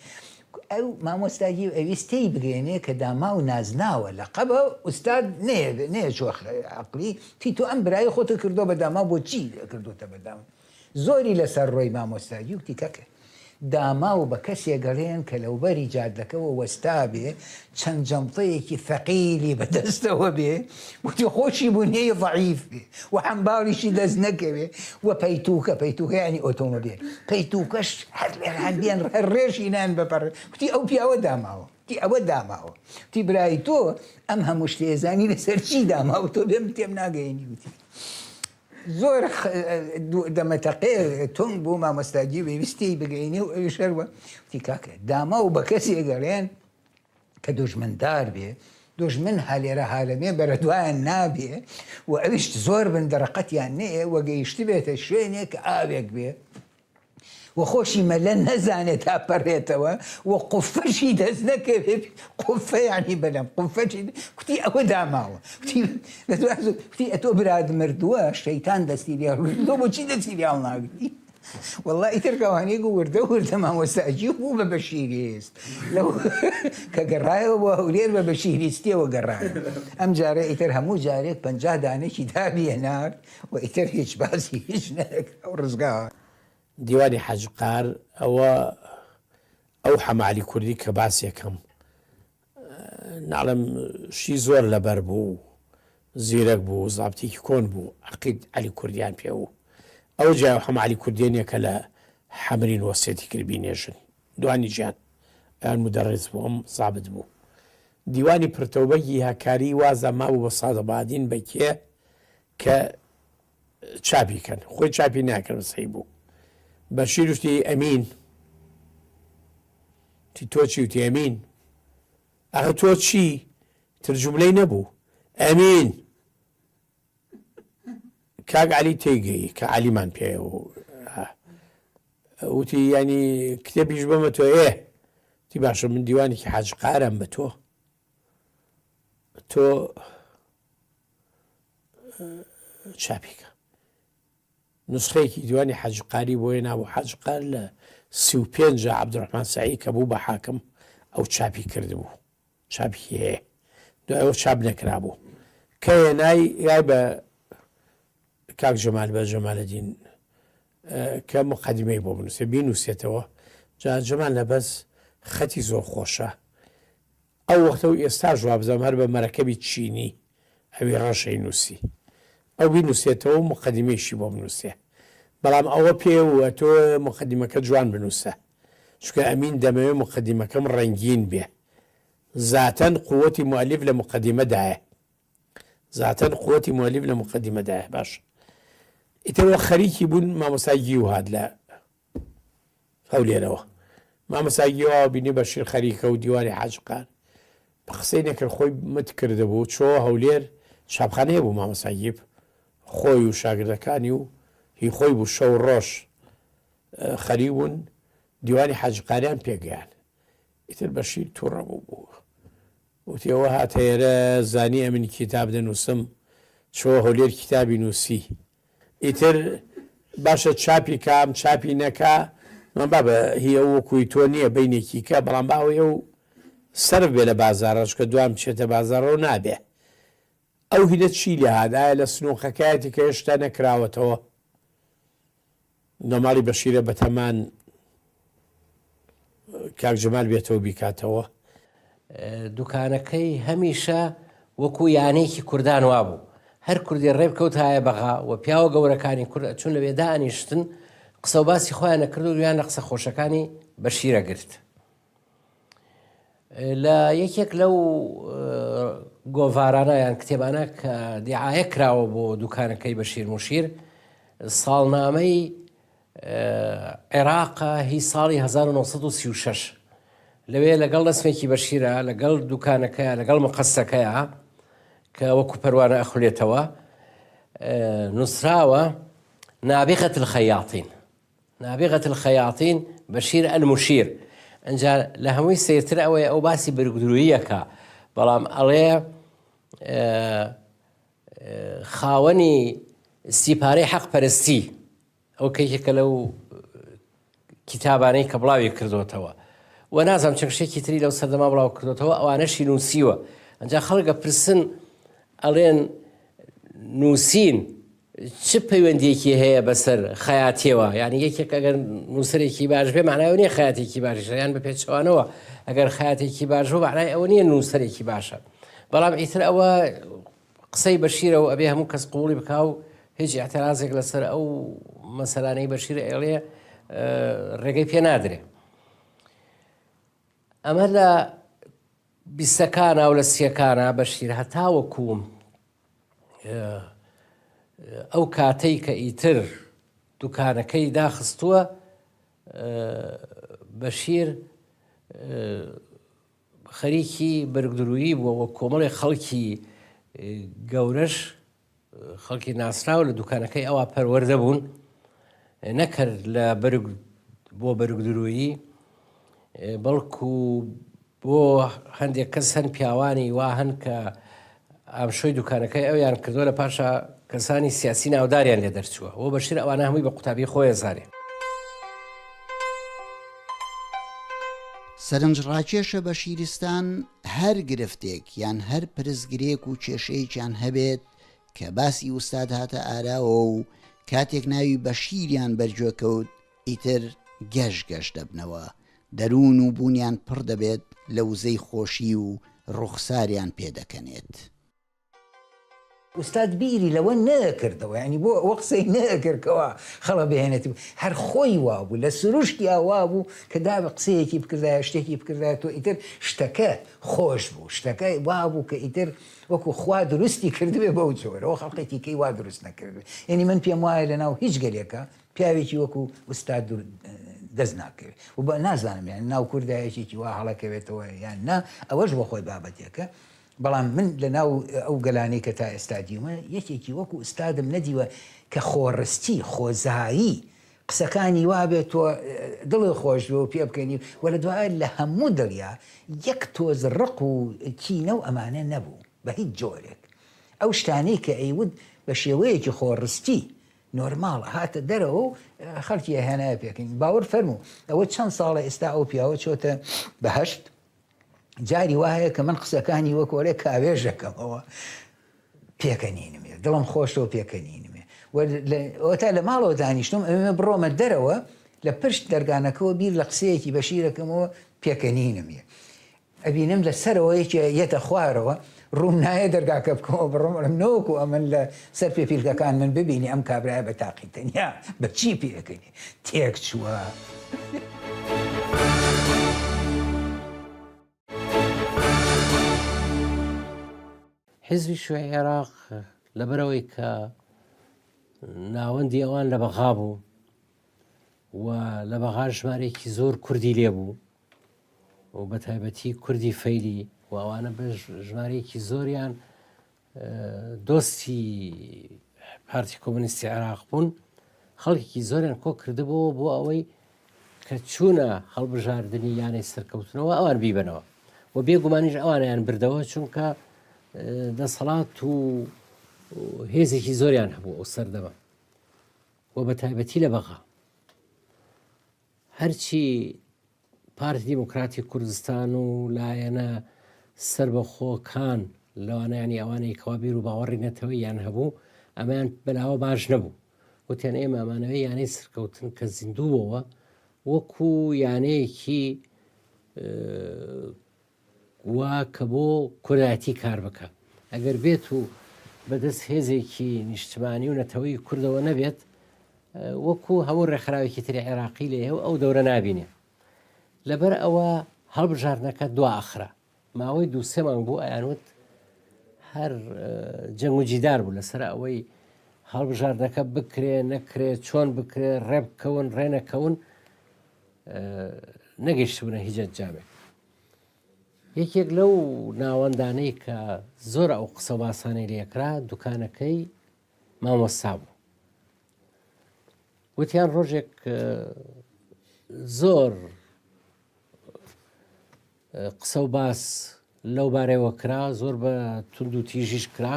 ئەو مامۆستاجی و ئەویستەی بگەێنێ کە داما و نازناوە لە قەبە ئوستاد نێچۆ عقلی تی تۆ ئەم برای خۆتە کردو بە داما بۆ چی کردوتە بەدام زۆری لەسەر ڕۆی مامۆستاجی وتی کەکە داما و بە کەسێ گەڕێن کە لەوبەری جادەکەەوە وەستا بێ چەند جەمتەیەکی فەقیلی بەدەستەوە بێ وتی خۆشی بوونێ ضعیف بێ و حەمباریشی دەست نەکەوێ و پەیتوکە ینی ئۆتۆمۆبیل پەیتوکەش هەر لێرهاندیان ڕێژی نان بەپەڕ وتی ئەو پیاوە داماوە وتی ئەوە داماوە وتی برای تۆ ئەم هەموو شتێزانی لەسەر چی داماوە تۆ بێم تێم ناگەیەنی وتی زۆر دەمەتەقێ تۆنگ بوو مامۆستاجی ویستی بگەینی و ئەوی شەروە وتی کاکە داما و بە کەسێ گەڕێن کە دۆژمندار بێ دۆژمن هەلێرە هالەمێ بەرە دوایان نابێ و ئەویشت زۆر بندەرەقەتیان نەیە وەگەیشتی بێتە شوێنێک ئاوێک بێ و خۆشی مەلە نەزانێت تا پەڕێتەوە و قوفەشی دەست نەکەوێت قوفە یعنی بەلەم قوفەشی کوتی ئەوە داماوە کوتی ئەتۆ براد مردووە شەیتان دەستی لێ ڕۆ بۆچی دەستی لێ هەڵناگری وەڵڵا ئیتر کەوانەیەک وردە مامۆستاجی بوو بە بەشیریست لەو کە گەڕایەوە بۆ هەولێر بە بەشیریستیەوە گەڕایە ئەم جارە ئیتر هەموو جارێک 50 دانێکی دابیێنار و ئیتر هیچ باسی هیچ نەکرا و ڕزگاوە دیوانی حەجقار ئەوە ئەو حەمالی کوردی کە باسێکم ناڵم شی زۆر لەبەر بوو زیرەک بوو زابتێکی کۆن بوو عقید علی کوردیان پێوە ئەو جا هەم علی کوردێنێکە لە حەمرین وەسێتی کردبی نێژن دوانی گیان یان مدەڕێز بوو ئەم زابت بوو دیوانی پرتەوبەکی هاکاری وازە مابوو بە سادەبادین بەکێ کە چاپیکەن خۆی چاپی ناکرد سەی بوو بەشیر وتی ئەمین تۆ چی وتی ئەمین ئەخە تۆ چی ترجملەی نەبوو ئەمین کاک علی تێگەی کە علیمان پێ وتی ینی کتێبیش بەمە تۆ تی باشە من دیوانێکی حاجقارم بە تۆ چاپیکە نسخەیەکی دیوانی حەجقاری بۆیە نابوو حەجقار لە 35 عەبدوڕەحمان سەعید کە بوو بە حاکم ئەو چاپی کردبوو چاپی هەیە دوایەوە چاپ نەکرابوو کە هێنای یای بە کاک جەمال بە جەمالەدین کە مقەدیمەی بۆ بنووسێ بینووسێتەوە جا جەمال لەبەس خەتی زۆر خۆشە ئەو وەختە و ئێستا ژوابزەم هەر بە مەرەکەبی چینی ئەوی ڕەشەی نووسی ئەو بینووسێتەوە و مقەدیمەیشی بۆ بنووسێ بەڵام ئەوە پێوە تۆ مقەدیمەکە جوان بنووسە چکە ئەمین دەمەوێت مقەدیمەکەم ڕەنگین بێ زاتەن قووەتی موەلیف لە مقەدیمەدایە زاتەن قووەتی موەلیف لە مقەدیمەدایە باش ئیترەوە خەریکی بوون مامۆستای و هات لە هەولێرەوە مامۆستاییەوە بینی بەشیر خەریکە و دیواری حاجقان بە قسەی نەکرد خۆی مت کردبوو چۆ هەولێر شابخانەیە بوو مامۆستاییب خۆی و شاگردەکانی و هی خۆی بوو شەو ڕۆژ خەری بوون دیوانی حاجقاریان پێگەیان ئیتر بەشیر تووڕەبوو بوو وتیەوە هاتەیەرە زانی ئەمن کتاب دەنووسم چۆ هەولێر کتابی نووسی ئیتر باشە چاپی کام چاپی نەکا من با بە هیە وەکوی تۆ نییە بینێکی کە بەڵام باوەیە و سەر بێ لە بازارڕش کە دوام بچێتە بازارڕەوە نابێ ئەو هینە چی لە هادایە لە سنووقەکایەتی کە هێشتا نەکراوەتەوە نۆماڵی بەشیرە بەتەمان کاک جەمال بێتەوە بیکاتەوە دوکانەکەی هەمیشە وەکو یانەیەکی کوردان وابوو هەر کوردی ڕێبکەوت هایە بەغا و پیاوە گەورەکانی کورد چون لە بێدا ئەنیشتن قسە و باسی خۆیان نەکرد و یان لە قسە خۆشەکانی بەشیرە گرت لە یەکێک لەو گۆڤارانە یان کتێبانە کە دیعاە کراوە بۆ دوکانەکەی بەشیر موشیر ساڵنامەی عێراقە هی ساڵی 1936 لەوێ لەگەڵ دەسمێکی بەشیرە لەگەڵ دوکانەکەیە لەگەڵ مقەسەکەیە کە وەکو پەروانە ئەخولێتەوە نووسراوە نابغة الخياطين نابغة الخياطين بەشیر المشیر ئەنجا لە هەمووی سێرتر ئەوەیە ئەو باسی بەرگدروییەکە بەڵام ئەڵێ خاوەنی سیپارەی حەق پەرستی ئەو کەیکێکە لەو کتابانەی کە بڵاوی کردوتەوە و نازانم چەند شتێکی تری لەو سەردەما بڵاو کردوتەوە ئەوانەشی نووسیوە ئەنجا خەڵکە پرسن ئەڵێن نووسین چ پەیوەندیەکی هەیە بەسەر خەیاتیەوە یعنی یەکێک ئەگەر نووسەرێکی باش بێ معنای ئەو نییە خەیاتێکی باشە یان بە پێچەوانەوە ئەگەر خەیاتێکی باش بوو معنای ئەوە نییە نووسەرێکی باشە بەڵام ئیتر ئەوە قسەی بەشیرە و ئەبێ هەموو کەس قوڵی بکا و هیچ اعتراضێک لەسەر ئەو مەسەلانەی بەشیرە ئێڵێ ڕێگەی پێ نادرێ ئەمە لە بیستەکانە و لە سیەکانە بەشیر هەتاوەکوم ئەو کاتەی کە ئیتر دوکانەکەی داخستووە بەشیر خەریکی بەرگدرویی بووە وە کۆمەڵی خەڵکی گەورەش خەڵکی ناسراو لە دوکانەکەی ئەوە پەروەردە بوون نەکرد لە بۆ بەرگدرویی بەڵکو بۆ هەندێک کەس هەن پیاوانی وا هەن کە ئامشۆی دوکانەکەی ئەویان کردووە لە پاشە کەسانی سیاسی ناوداریان لێ دەرچووە بۆ بەشیر ئەوانە هەمووی بە قوتابی خۆی زارێ سەرنجڕاکێشە بە شیرستان هەر گرفتێک یان هەر پرزگرێک و کێشەیەکیان هەبێت کە باسی ئوستاد هاتە ئاراوە و کاتێک ناوی بە شیریان بەرگوێکەوت ئیتر گەشت دەبنەوە دەروون و بوونیان پڕ دەبێت لە وزەی خۆشی و ڕوخساریان پێدەکەنێت. ئوستاد بیری لەوە نەکردەوە ینی بۆ ئەوە قسەی نەکردکەوە خەڵە بهێنێت هەر خۆی وابوو لە سروشتی ئاوا بوو کە دا بە قسەیەکی بکردای شتێکی بکردای تۆ ئیتر شتەکە خۆش بوو شتەکە وابوو کە ئیتر وەکو خوا دروستی کردبێ بەو جۆرەوە خەڵقێکی کەی وا دروست نەکردێت ینی من پێم وایە لە ناو هیچ گەلێکە پیاوێکی وەکو ئوستاد دەست ناکەوێت و بە نازانم یان ناو کوردایەکێکی وا هەڵەکەوێتەوە یان نا ئەوەش بۆ خۆی بابەتێکە بەڵام من لە ناو ئەو گەلانەی کە تا ئێستادیومە یەکێکی وەکو ئوستادم نەدیوە کە خۆڕستی خۆزایی قسەکانی وابێت تۆ دڵی خۆش بێ و پێ بکەنی وە لە دوای لە هەموو دڵیا یەک تۆز ڕق و کینە و ئەمانە نەبوو بە هیچ جۆرێک ئەو شتانەی کە ئەیود بە شێوەیەکی خۆڕستی نۆرماڵ هاتە دەرەوە و خەڵکی هێنایە پێکەین باوەڕ فەرموو ئەوە چەند ساڵە ئێستا ئەو پیاوە چۆتە بەهەشت جاری وایە کە من قسەکانی وەکۆرێ کاوێژەکەمەوە پێکەنینمێ دڵم خۆشەوە پێکەنینمێ تا لە ماڵەوە دانیشتم ئەمە بڕۆمە دەرەوە لە پشت دەرگانەکەەوە بیر لە قسەیەکی بەشیرەکەمەوە پێکەنینمێ ئەبینم لە سەرەوە یەکێ یەتە خوارەوە ڕوم نایە دەرگاکە بکەمەوە بڕۆمەم نەوەکو ئەمن لە سەر پێپیلکەکان من ببینی ئەم کابرایە بە تاقیتەنیا بەچی پێەکەنی تێک چووە. حزبی شوێی عێراق لەبەرەوەی کە ناوەندی ئەوان لە بەغا بوو و لە بەغا ژمارێکی زۆر کوردی لێبوو و بە تایبەتی کوردی فەیلی و ئەوانە بە ژمارەیەکی زۆریان دۆستی پارتی کۆمونیستی عێراق بوون خەڵکێکی زۆریان کۆ کردبوو بۆ ئەوەی کە چوونە هەڵبژاردننی یانەی سەرکەوتنەوە ئەوان بیبنەوە و بێگومانیش ئەوانیان بردەوە چونکە دەسەڵات و هێزێکی زۆریان هەبوو ئەو سەردەما و بە تایبەتی لە بەغا هەرچی پارتی دیموکراتی کوردستان و لایەنە سربەخۆکان لەوانەیانی ئەوانەی کەوابیر و باوەڕی نەتەوەی یان هەبوو ئەمایان بەلاوە باش نەبوو وتیان ئێمە ئەمانەوەی یانەی سەرکەوتن کە زیندووەوە وەکو یانەیەکی وا کە بۆ کورایەتی کار بکە ئەگەر بێت و بەدەست هێزێکی نیشتمانی و نەتەوەی کوردەوە نەبێت وەکو هەموو ڕێکخراوێکی تری عێراقی لێ ئەو دەورە نابینێ لەبەر ئەوە هەڵبژاردنەکە دو ئاخرا ماوەی 2-3 مانگ بوو ئەیانوت هەر جەنگ و جیدار بوو لەسەر ئەوەی هەڵبژاردنەکە بکرێ نەکرێت چۆن بکرێ ڕێ بکەون ڕێنەکەون نەگەیشتبوونە هیچ جامێک یەکێک لەو ناوەندانەی کە زۆر ئەو قسە باسانەی لێکرا دوکانەکەی مامۆستا بوو وتیان ڕۆژێک زۆر قسە و باس لەو بارەوە کرا زۆر بە تونند و تیژیش کرا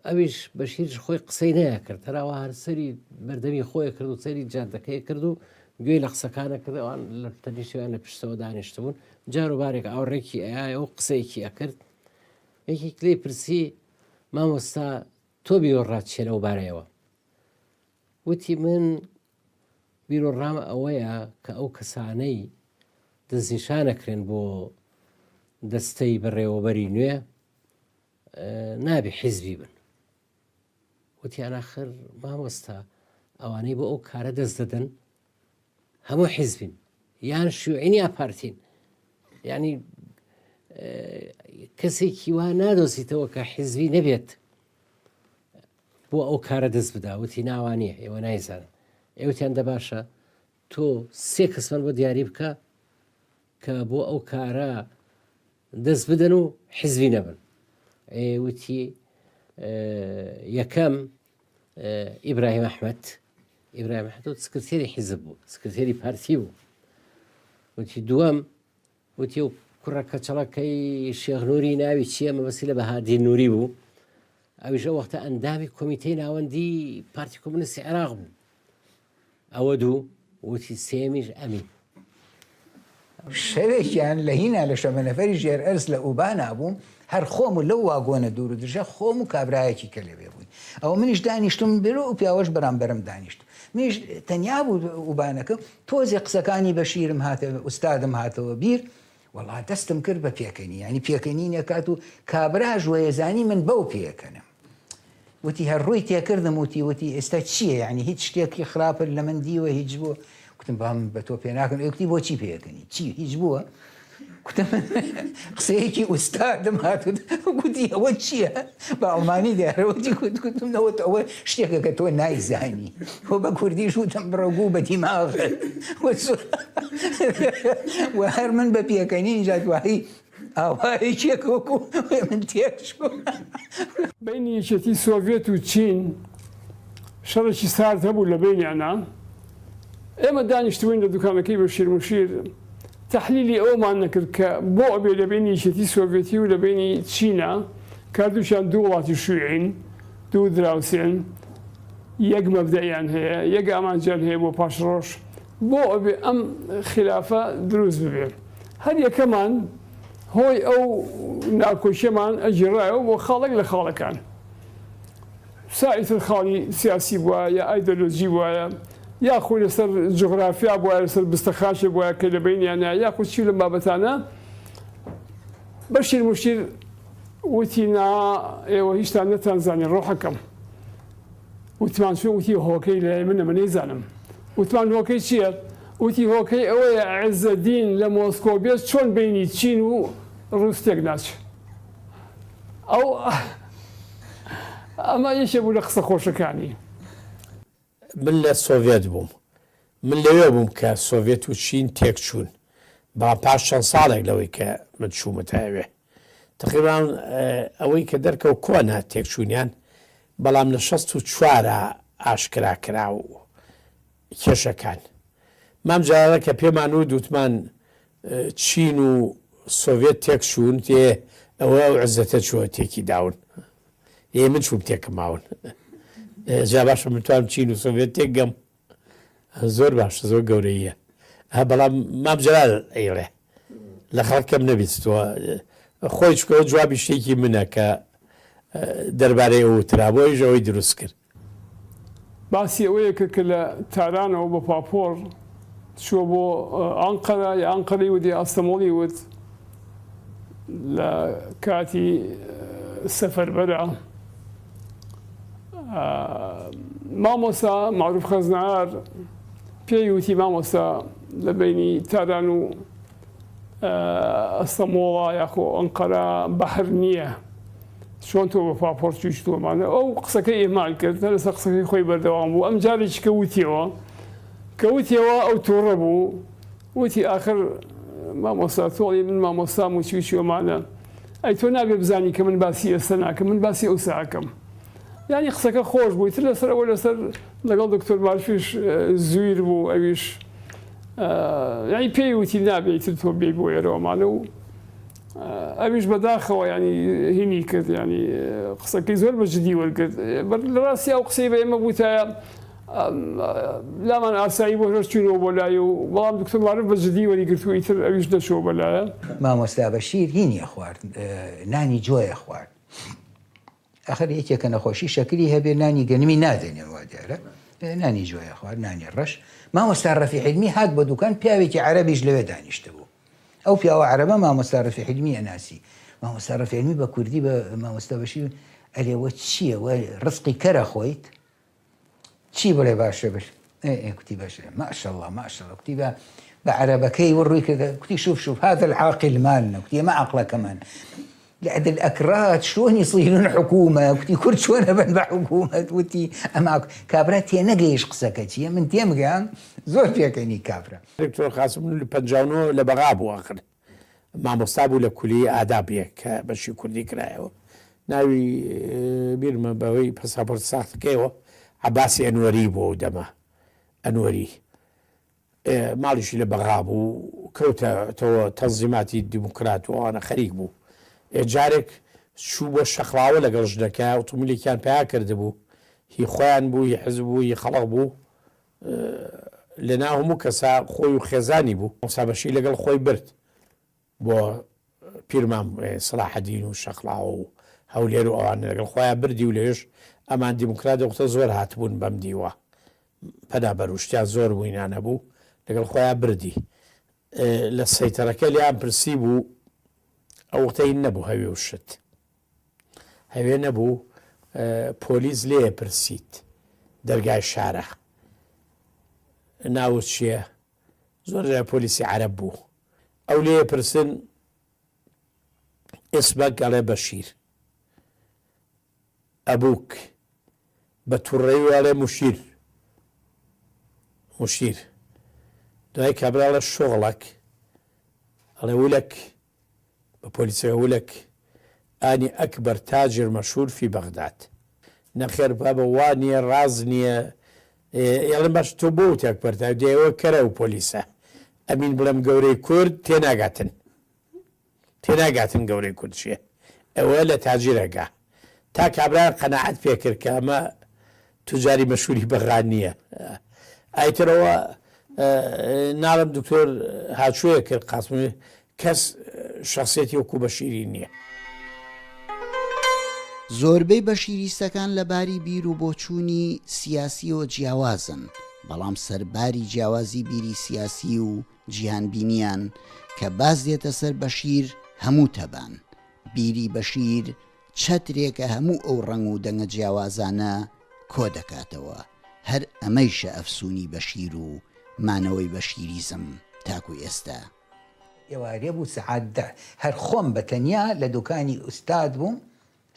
ئەویش بەشیرش خۆی قسەی نەیە کرد هەراوە هەر سەری بەردەمی خۆی کرد و سەری جادەکەی کرد و گوێی لە قسەکانە کرد ئەوان لە تەنیشیان لە پشتەوە دانیشتبوون جار و بارێک ئاوڕێکی ئەیە و قسەیەکی ئەکرد یەکێک لێ پرسی مامۆستا تۆ بیۆڕات چێ لەو بارەیەوە وتی من بیرۆڕام ئەوەیە کە ئەو کەسانەی دەستنیشانەکرێن بۆ دەستەی بەڕێوەبەری نوێ نابێ حیزبی بن وتیان ئاخر مامۆستا ئەوانەی بۆ ئەو کارە دەست دەدەن هەموو حیزبین یان شیوعین یا پارتین یعنی کەسێکی وا نادۆزیتەوە کە حیزبی نەبێت بۆ ئەو کارە دەست بداوتی ناوانیە ئێوە نایزانن ئێوتیان دەباشە تۆ 3 کەسمان بۆ دیاری بکە کە بۆ ئەو کارە دەست بدەن و حیزبی نەبن وتی یەکەم ئیبراهیم ئەحمەد ئیبراهیم ئەحمەد سکرتێری حیزب بوو سکرتێری پارتی بوو وتی دووەم وتی و کوڕە کەچەڵەکەی شێخ نووری ناوی چییە مەبەستی لە بەهادی نووری بوو ئەویش ئەو وەختە ئەندامی کۆمیتەی ناوەندی پارتی کۆمونیستی عێراق بوو ئەوە دوو وتی سێمیش ئەمین شەوێکیان لە هینا لە شەمەنەفەری ژێر ئەرز لە ئوبانا بووم هەر خۆم و لەو واگۆنە دوور و درژە خۆم و کابرایەکی کە لەوێ بووین ئەوە منیش دانیشتم بێرە و پیاوەش بەرامبەرم دانیشت منیش تەنیا بوو ئوبانەکە تۆزێ قسەکانی بەشیرم هاتەوە ئوستادم هاتەوە بیر وەڵا دەستم کرد بە پێکەنی ینی پێکەنی نەکات و کابرا ژوەیەزانی من بەو پێکەنم وتی هەرڕووی تێکردم وتی ئێستا چییە ینی هیچ شتێکی خراپە لە من دیوە هیچ بووە کوتم بام بە تۆ پێ ناکەن ئەوکتی بۆچی پێکەنی چی هیچ بووە کوتم قسەیەکی ئوستادم هاتوو گوتی ئەوە چییە بە ئەڵمانی دیارەوەتی کوتم نەوەت ئەوە شتێکە کە تۆ نایزانی خۆ بە کوردیش وتم بڕۆگوو بە دیماغت و هەر من بە پێکەنی اینجا دوایی ئاوایەکێکۆکو من تێکش بینی یەکێتی سۆڤێت و چین شەڕێکی سارد هەبوو لە بینیانە ئێمە دانیشتوین لە دوکانەکەی بەشیر موشیر تحلیلی ئەومان نەکرد کە بۆ ئەبێ لە بینی یەکێتی سۆڤێتی و لە بینی چینە کاردووشیان دوو وڵاتی شوێعین دوو دراوسێن یەک مەبدەیان هەیە یەک ئامانجیان هەیە بۆ پاشڕۆژ بۆ ئەبێ ئەم خلافە دروست ببێ هەر یەکەمان هۆی ئەو ناکۆشیەمان ئەجێڕایەوە بۆ خاڵێک لە خاڵەکان سایتر خاڵی سیاسی بووە یا ئایدۆلۆژی وایە یا خۆی لەسەر جغرافیا بووە لەسەر بستەخاشێ بووە کە لە بینیانە یا خۆچی لەم بابەتانە بەشیر موشیر وتی نا ئێوە هیچتان نەتانزانین ڕۆحەکەم وتمان شوێ وتی هۆکەی لای منە من نەیزانم وتمان هۆکەی چییە؟ وتی هۆکەی ئەوەیە عیزەدین لە مۆسکۆ بێت چۆن بینی چین و ڕووسێک ناچێت ئەو ئەمە یەکێ بوو لە قسە خۆشەکانی من لە سۆڤێت بووم من لەوێ بووم کە سۆڤێت و چین تێک چوون با پاش چەند ساڵێک لەوەی کە من چوومەتەوێ تقریبان ئەوەی کە دەرکەوت کۆنا تێک چوونیان بەڵام لە 64 ئاشکرا کرا و کێشەکان مام جارە کە پێمان و دووتمان چین و سۆڤێت تێک چوون تێ ئەوە ئەو عزەتە چووە تێکی داون من چوم تێکم ماون جا باشە متوانم چین و سۆڤێت تێکگەم زۆر باشە زۆر گەورەیە بەڵام مام جلال ئەیڵێ لە خەڵکەم نەبیستوە خۆی چکەوە جوابی شتێکی منە کە دەربارەی ئەو ترابۆی ژەوەی دروست کرد باسی ئەوەیەکە کە لە تارانەوە بە پاپۆر چووە بۆ ئەنقەرە یا ئەنقەری ودی ئەستەمۆڵی وت لە کاتی سەفەربەرە مامۆستا معروف خەزنار پێی وتی مامۆستا لە بینی تاران و ئەستەمۆڵە یاخۆ ئەنقەرە بەحر نییە چۆن تۆ بە پاپۆر چویشتووەمانە ئەو قسەکەی ئێمال کرد لەسەر قسەکەی خۆی بەردەوام بوو ئەم جارێکی کە وتیەوە ئەو تووڕە بوو وتی ئاخر مامۆستا تۆڵی من مامۆستام و چویشتووەمانە ئەی تۆ نابێ بزانی کە من باسی ئێستا ناکەم من باسی ئەو ساکەم یعنی قسەکە خۆش بووی تر لەسەر ئەوە لەسەر لەگەڵ دکتۆر مارفیش زویر بوو ئەویش یعنی پێی وتی نابێت تۆ بێ بۆ ئێرەوەمانە و ئەویش بەداخەوە ینی هینی کرد ینی قسەکەی زۆر بەجددی وەرگرت لە ڕاستی ئەو قسەی بە ئێمە بووتایە لامان ئاسایی بۆ هەر چوینەوە بۆ لای و بەڵام دکتۆر مارف بەجددی وەریگرتووە ئیتر ئەویش دەچەوە بەلایە مامۆستا بەشیر هینیە خوارد نانی جۆیە خوارد ئەخر یەکێکە نەخۆشی شەکری هەبێ نانی گەنمی نادێنێ وا دیارە نانی جۆیە خوارد نانی ڕەش مامۆستا ڕەفیع حیلمی هات بە دوکان پیاوێکی عەرەبیش لەوێ دانیشتە بوو ئەو پیاوە عەرەبە مامۆستا ڕەفیع حیلمی ئەناسی مامۆستا ڕەفیع حیلمی بە کوردی بە مامۆستا بەشیر ئەلێوە چییە ڕزقی کەرە خۆیت چی بڵێ باشە بش کوتی باشە ماشەڵڵا ماشەڵڵا کوتی بە عەرەبەکەی وڕووی کردە کوتی شوف هذا العاقل مالنا کوتی ئێمە عەقڵەکەمان لعد الأكراد شلون يصيرون حكومة وتي كل شلون بنبع حكومة وتي أما كابرات هي نجيش قسكت هي من تيم جان زور فيها كني كابرا. دكتور قاسم اللي بنجاونو لبغابو آخر مع مصابو لكلية آدابية كبشي كردي كرايو ناوي بيرما بوي باسبور ساخت كيو عباسي أنوري بو دما أنوري معلش لبغابو كوتا تو تنظيماتي الديمقراط وأنا خريج بو جارێک چوو بۆ شەخڵاوە لەگەڵ ژنەکە ئۆتۆمبیلێکیان پیا کردبوو هی خۆیان بوو هی حزب بوو هی خەڵق بوو لەنا هەموو کەسا خۆی و خێزانی بوو مۆسابەشی لەگەڵ خۆی برد بۆ پیرمان سەلاحەدین و شەقڵا و هەولێر و ئەوانە لەگەڵ خۆیان بردی و لێش ئەمان دیموکرات دەوقتە زۆر هاتبوون بەم دیوە پەنا بەروشتیان زۆر بووینانە بوو لەگەڵ خۆیان بردی لە سەیتەرەکە لیان پرسی بوو ئەو وقتەی نەبوو هەوێ و شت هەوێ نەبوو پۆلیس لێ پرسیت دەرگای شارە ناوت چییە زۆر پۆلیسی عەرەب بوو ئەو لێ پرسن ئێسمە گەڵێ بەشیر ئەبووک بە تووڕێی واڵێ موشیر دوای کابراڵە شۆغڵک ئەڵێ ولەک بە پۆلیسەکە ولەک ئانی ئەکبەر تاجر مەشهور فی بەغداد نەخێر بابە وا نییە ڕاز نییە ئێڵم باش تۆ بۆ تێکبەرتا دێەوە کەرە و پۆلیسە ئەمین بڵێم گەورەی کورد تێناگاتن گەورەی کورد چیە ئەوە لە تاجیرەگا تا کابرا قەنەعەت پێکرد کە ئەمە توجاری مەشهوری بەغداد نییە ئایترەوە ناڵم دکتۆر هاچوویە کرد قاسمی کەس شخصێتی وەکو بەشیری نییە زۆربەی بەشیریستەکان لەباری بیر و بۆچوونی سیاسیەوە جیاوازن بەڵام سەرباری جیاوازی بیری سیاسی و جیهانبینیان کە باز دێتە سەر بەشیر هەموو تەبان بیری بەشیر چەترێکە هەموو ئەو ڕنگ و دەنگە جیاوازانە کۆ دەکاتەوە هەر ئەمەیشە ئەفسونی بەشیر و مانەوەی بەشیریزم تاکو ئێستا ئێوارێ بوو سەعاتدا هەر خۆم بە تەنیا لە دوکانی ئوستاد بووم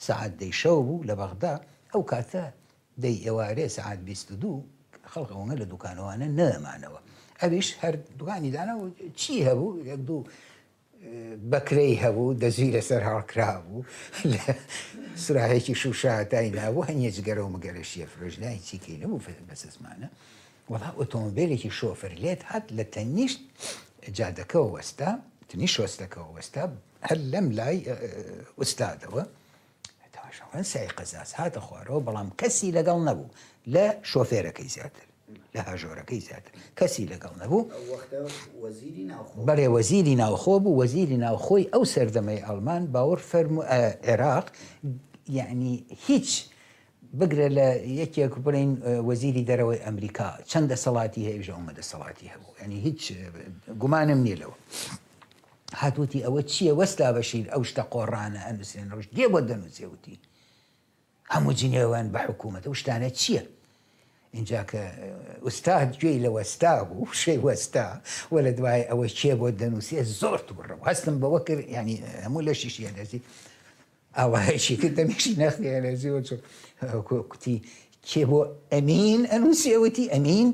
سەعات دەی شەو بوو لە بەغدا ئەو کاتە دەی ئێوارێ سەعات 22 خەڵقەوەنە لە دوکانەوانە نەمانەوە ئەویش هەر دوکانی دانەوە چی هەبوو یەک دوو بەکرەی هەبوو دەزوی لەسەر هەڵکرا بوو لە سوراهێکی شوشاتای نابوو هەنیە جگەرە و مەگەرەشیە فرۆژنای چیکەی نەبوو بەسەسمانە وەڵا ئۆتۆمبیلێکی شۆفەر لێت هات لە تەنیشت جادەکەەوە وەستا تنیش وەستەکەەوە وەستا هەر لەم لای ئوستادەوە تاشەوان سای قەزاز هاتە خوارەوە بەڵام کەسی لەگەڵ نەبوو لە شۆفێرەکەی زیاتر لە هاژۆرەکەی زیاتر کەسی لەگەڵ نەبوو بەڵێ وەزیری ناوخۆ بوو وەزیری ناوخۆی ئەو سەردەمەی ئەڵمان باوەڕ فەرمو عێراق یعنی هیچ بگرە لە یەکێک بڵین وەزیری دەرەوەی ئەمریکا چەند دەسەڵاتی هەیە ژەومە دەسەڵاتی هەبوو ینی هیچ گومانم نییە لەوە هاتووتی ئەوە چییە وەستا بەشیر ئەو شتە قۆڕانە ئەنووسێن ڕۆژ دێ بۆ دەنووسێوتی هەموو جنێوان بە حکوومەت ئەو شتانە چییە اینجا کە ئوستاد گوێی لە وەستا بوو شەی وەستا وە لە دوای ئەوە چێ بۆ دەنووسێ زۆر تووڕەوە هەستم بەوە کرد ینی هەموو لە شیشیە دەزی ئاوایشی کرد دەمیشی نەخیە لەزیوە کوتی کێ بۆ ئەمین ئەنووسێوتی ئەمین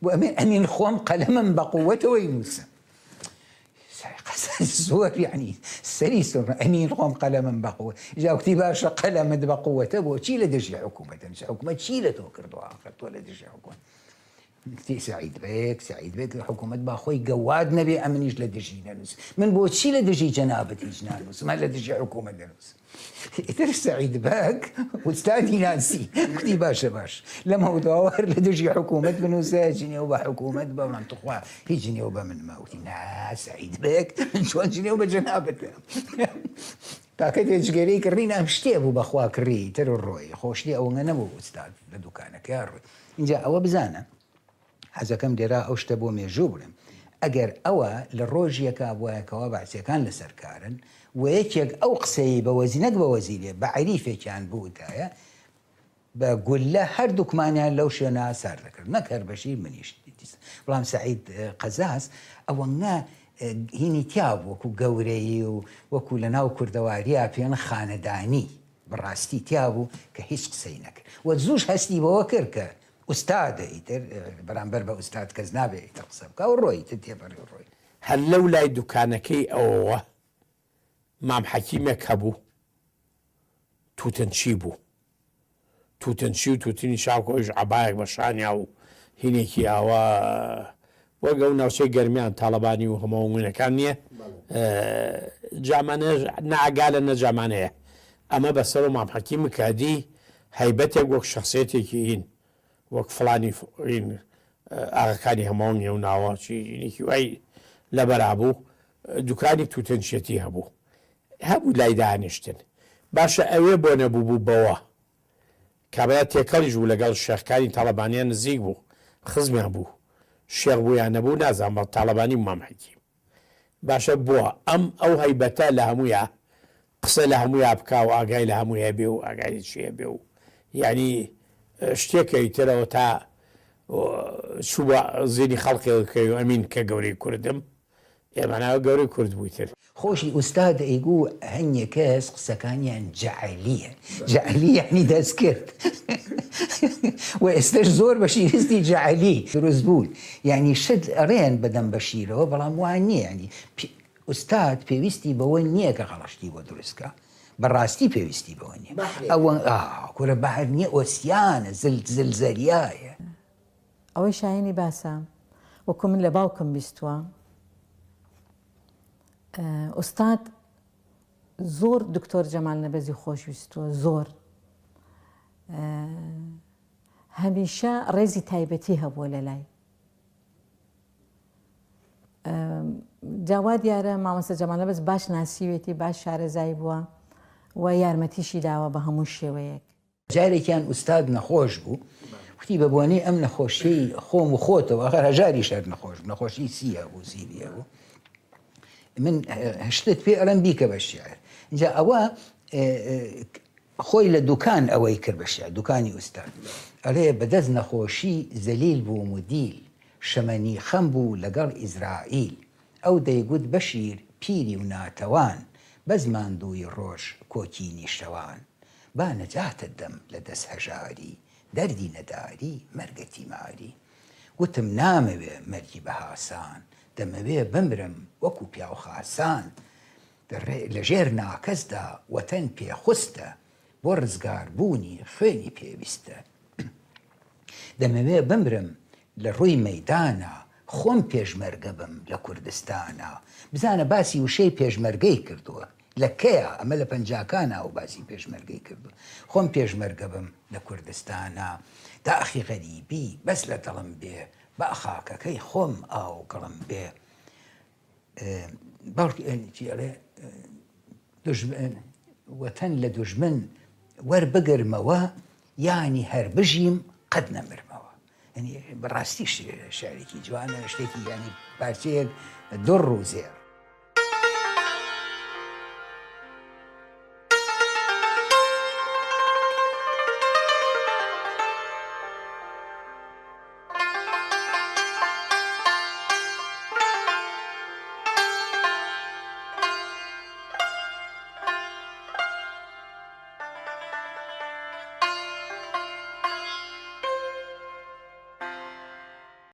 بۆ ئەمین خۆم قەلەمم بە قووەتەوەی نووسم زۆر یعنی سەری سۆ ئەمین خۆم قەلەمم بە قووە جاوتی باشە قەلەمت بە قووەتە بۆ چی لە دژی حکوومەتە حکوومەت چی لە تۆ کردووە ئاخر تۆ لە دژی حکوومەت سعید بێک حکوومەت با خۆی گەواد نەبێ ئەمنیش لە دژی نەنووس من بۆ چی لە دژی جەنابەت هیچ نانووسم من لە دژی حکوومەت دەنووسم ئیتر سعید بەک وستادی نانسی وتی باشە باش لەمە داوەر لە دژی حکوومەت بنووسە جنێو بە حکوومەت بەڵام توخوا هیچ جنێو بە من ماوتی نا سعید بێک چۆن جنێو بە جەنابەت تاکە تێجگەرەی کڕین ئەم شتێ بوو بەخوا کڕی تر ڕۆی خۆشتی ئەوەنە نەبوو وستاد لە دوکانەکە ڕۆی اینجا ئەوە بزانە حەزەکەم دێرا ئەو شتە بۆ مێژوو بڵێم ئەگەر ئەوە لە ڕۆژیەکە بواەکەوە باسیەکان لەسەرکارن و یەکێک ئەو قسەی بە وەزینەک بە وەزیرێ بە عریفێکیان بووتایە بە گولە هەردووکمانیان لەو شوێنە ئاسار دەکرد نەک هەر بەشیر منیش بەڵام سعید قەزاز ئەوەنە هینی تیا وەکو گەورەی و وەکو لە ناو کوردەواریە پێن خانەدانی بەڕاستی تیا بوو کە هیچ قسەی نەکرد وە زووش هەستی بەوە کرد کە ئوستادە ئیتر بەرامبەر بە ئوستاد کەس نابێت ئیتر قسە بکە و ڕۆی تێبەڕێ ڕۆی هەر لەو لای دوکانەکەی ئەوەوە مام حەکیمێک هەبوو تووتنچی بوو تووتنچی و تووتنی شاوکۆش عەبایەک بە شانیا و هینێکی ئاوا وەگە و ناوچەی گەرمیان تاڵەبانی و هەمەوەنەکان نییە جامانە ناگالە نەجامانەیە ئەمە بەسەر و مام حەکیم کادی هەیبەتێک وەک شخصێتێکی هین وەک فڵانی ئاغاکانی هەماو نێو ناوەچینێکی وای لە بەرابوو دوکانی تووتەنشێتی هەبوو هەبوو لای دانیشتن باشە ئەوێ بۆ نەبوو بوو بەوە کابرا تێکەڵیش بوو لەگەڵ شێخەکانی تاڵەبانیان نزیک بوو خزمیان بوو شێخ بوویان نەبوو نازان بە تاڵەبانی مامحەکی باشە بووە ئەو هەیبەتە لە هەموویە قسە لە هەموویە بکا و ئاگای لە هەموویە بێ و ئاگای چیە بێ و ینی شتێکەی ترەوە تا چوو زیینی خەڵقیەکەی و ئەمین کە گەورەی کوردم ئێمەناوە گەورەی کورد بوویتر خۆشی ئوستاد ئەیگو هەنیە کەس قسەکانیان جعلیە جعلی یعنی دەست کرد و ئێستش زۆر بە شیرستی جعلی دروست بوون یعنی شت ئەڕێن بەدەم بەشیرەوە بەڵام وان نییە ینی ئوستاد پێویستی بەوە نییە کە غەڵەشتی بۆ دروستکە بەڕاستی پێویستی بەوە نیە ئەوە کورە بەهر نییە ئۆسیانە زلزەریایە ئەوەی شایانی باسە وەکو من لە باوکم بیستووە ئوستاد زۆر دکتۆر جەمال نەبەزی خۆشویستووە زۆر هەمیشە ڕێزی تایبەتی هەبووە لە لای جاوا دیارە مامۆستا جەمال نەبەز باش ناسیوێتی باش شارەزایی بووە و یارمەتیشی داوە بە هەموو شێوەیەک جارێکیان ئوستاد نەخۆش بوو وتی بە بۆنەی ئەم نەخۆشیی خۆم و خۆتەوە ئەخەر هەژاری شەر نەخۆشی سیە بوو سیریە بوو من هشتت پێ ئەڵەن بیکە بە شیعر اینجا ئەوە خۆی لە دوکان ئەوەی کرد بە شیعر دوکانی ئوستاد ئەڵێ بەدەست نەخۆشی زەلیل بوو مدیل شەمەنی خەم بوو لەگەڵ ئیزرائیل ئەو دەیگوت بەشیر پیری و ناتەوان بەزمان دووی ڕۆژ کۆکی نیشتەوان با نەجاتت دەم لە دەست هەژاری دەردی نەداری مەرگە تیماری گوتم نامەوێ مەرگی بەهاسان دەمەوێ بمرم وەکو پیاو خاسان لەژێر ناکەسدا وەتەن پێخستە بۆ ڕزگاربوونی خوێنی پێویستە دەمەوێ بمرم لە ڕووی مەیدانە خۆم پێشمەرگە بم لە کوردستانە بزانە باسی وشەی پێشمەرگەی کردووە لە کەیە ئەمە لە پەنجاکانە و باسی پێشمەرگەی کردو خۆم پێشمەرگە بم لە کوردستانە داخی غەریبی بەس لە دڵم بێ بە خاکەکەی خۆم ئاو گەڵم بێ باڵێ وەتەن لە دوژمن وەربگرمەوە یانی هەر بژیم قەت نەمرمەوە ینی بەڕاستی شارێکی جوانە شتێکی ینی پارچەیەک دوڕ و زێر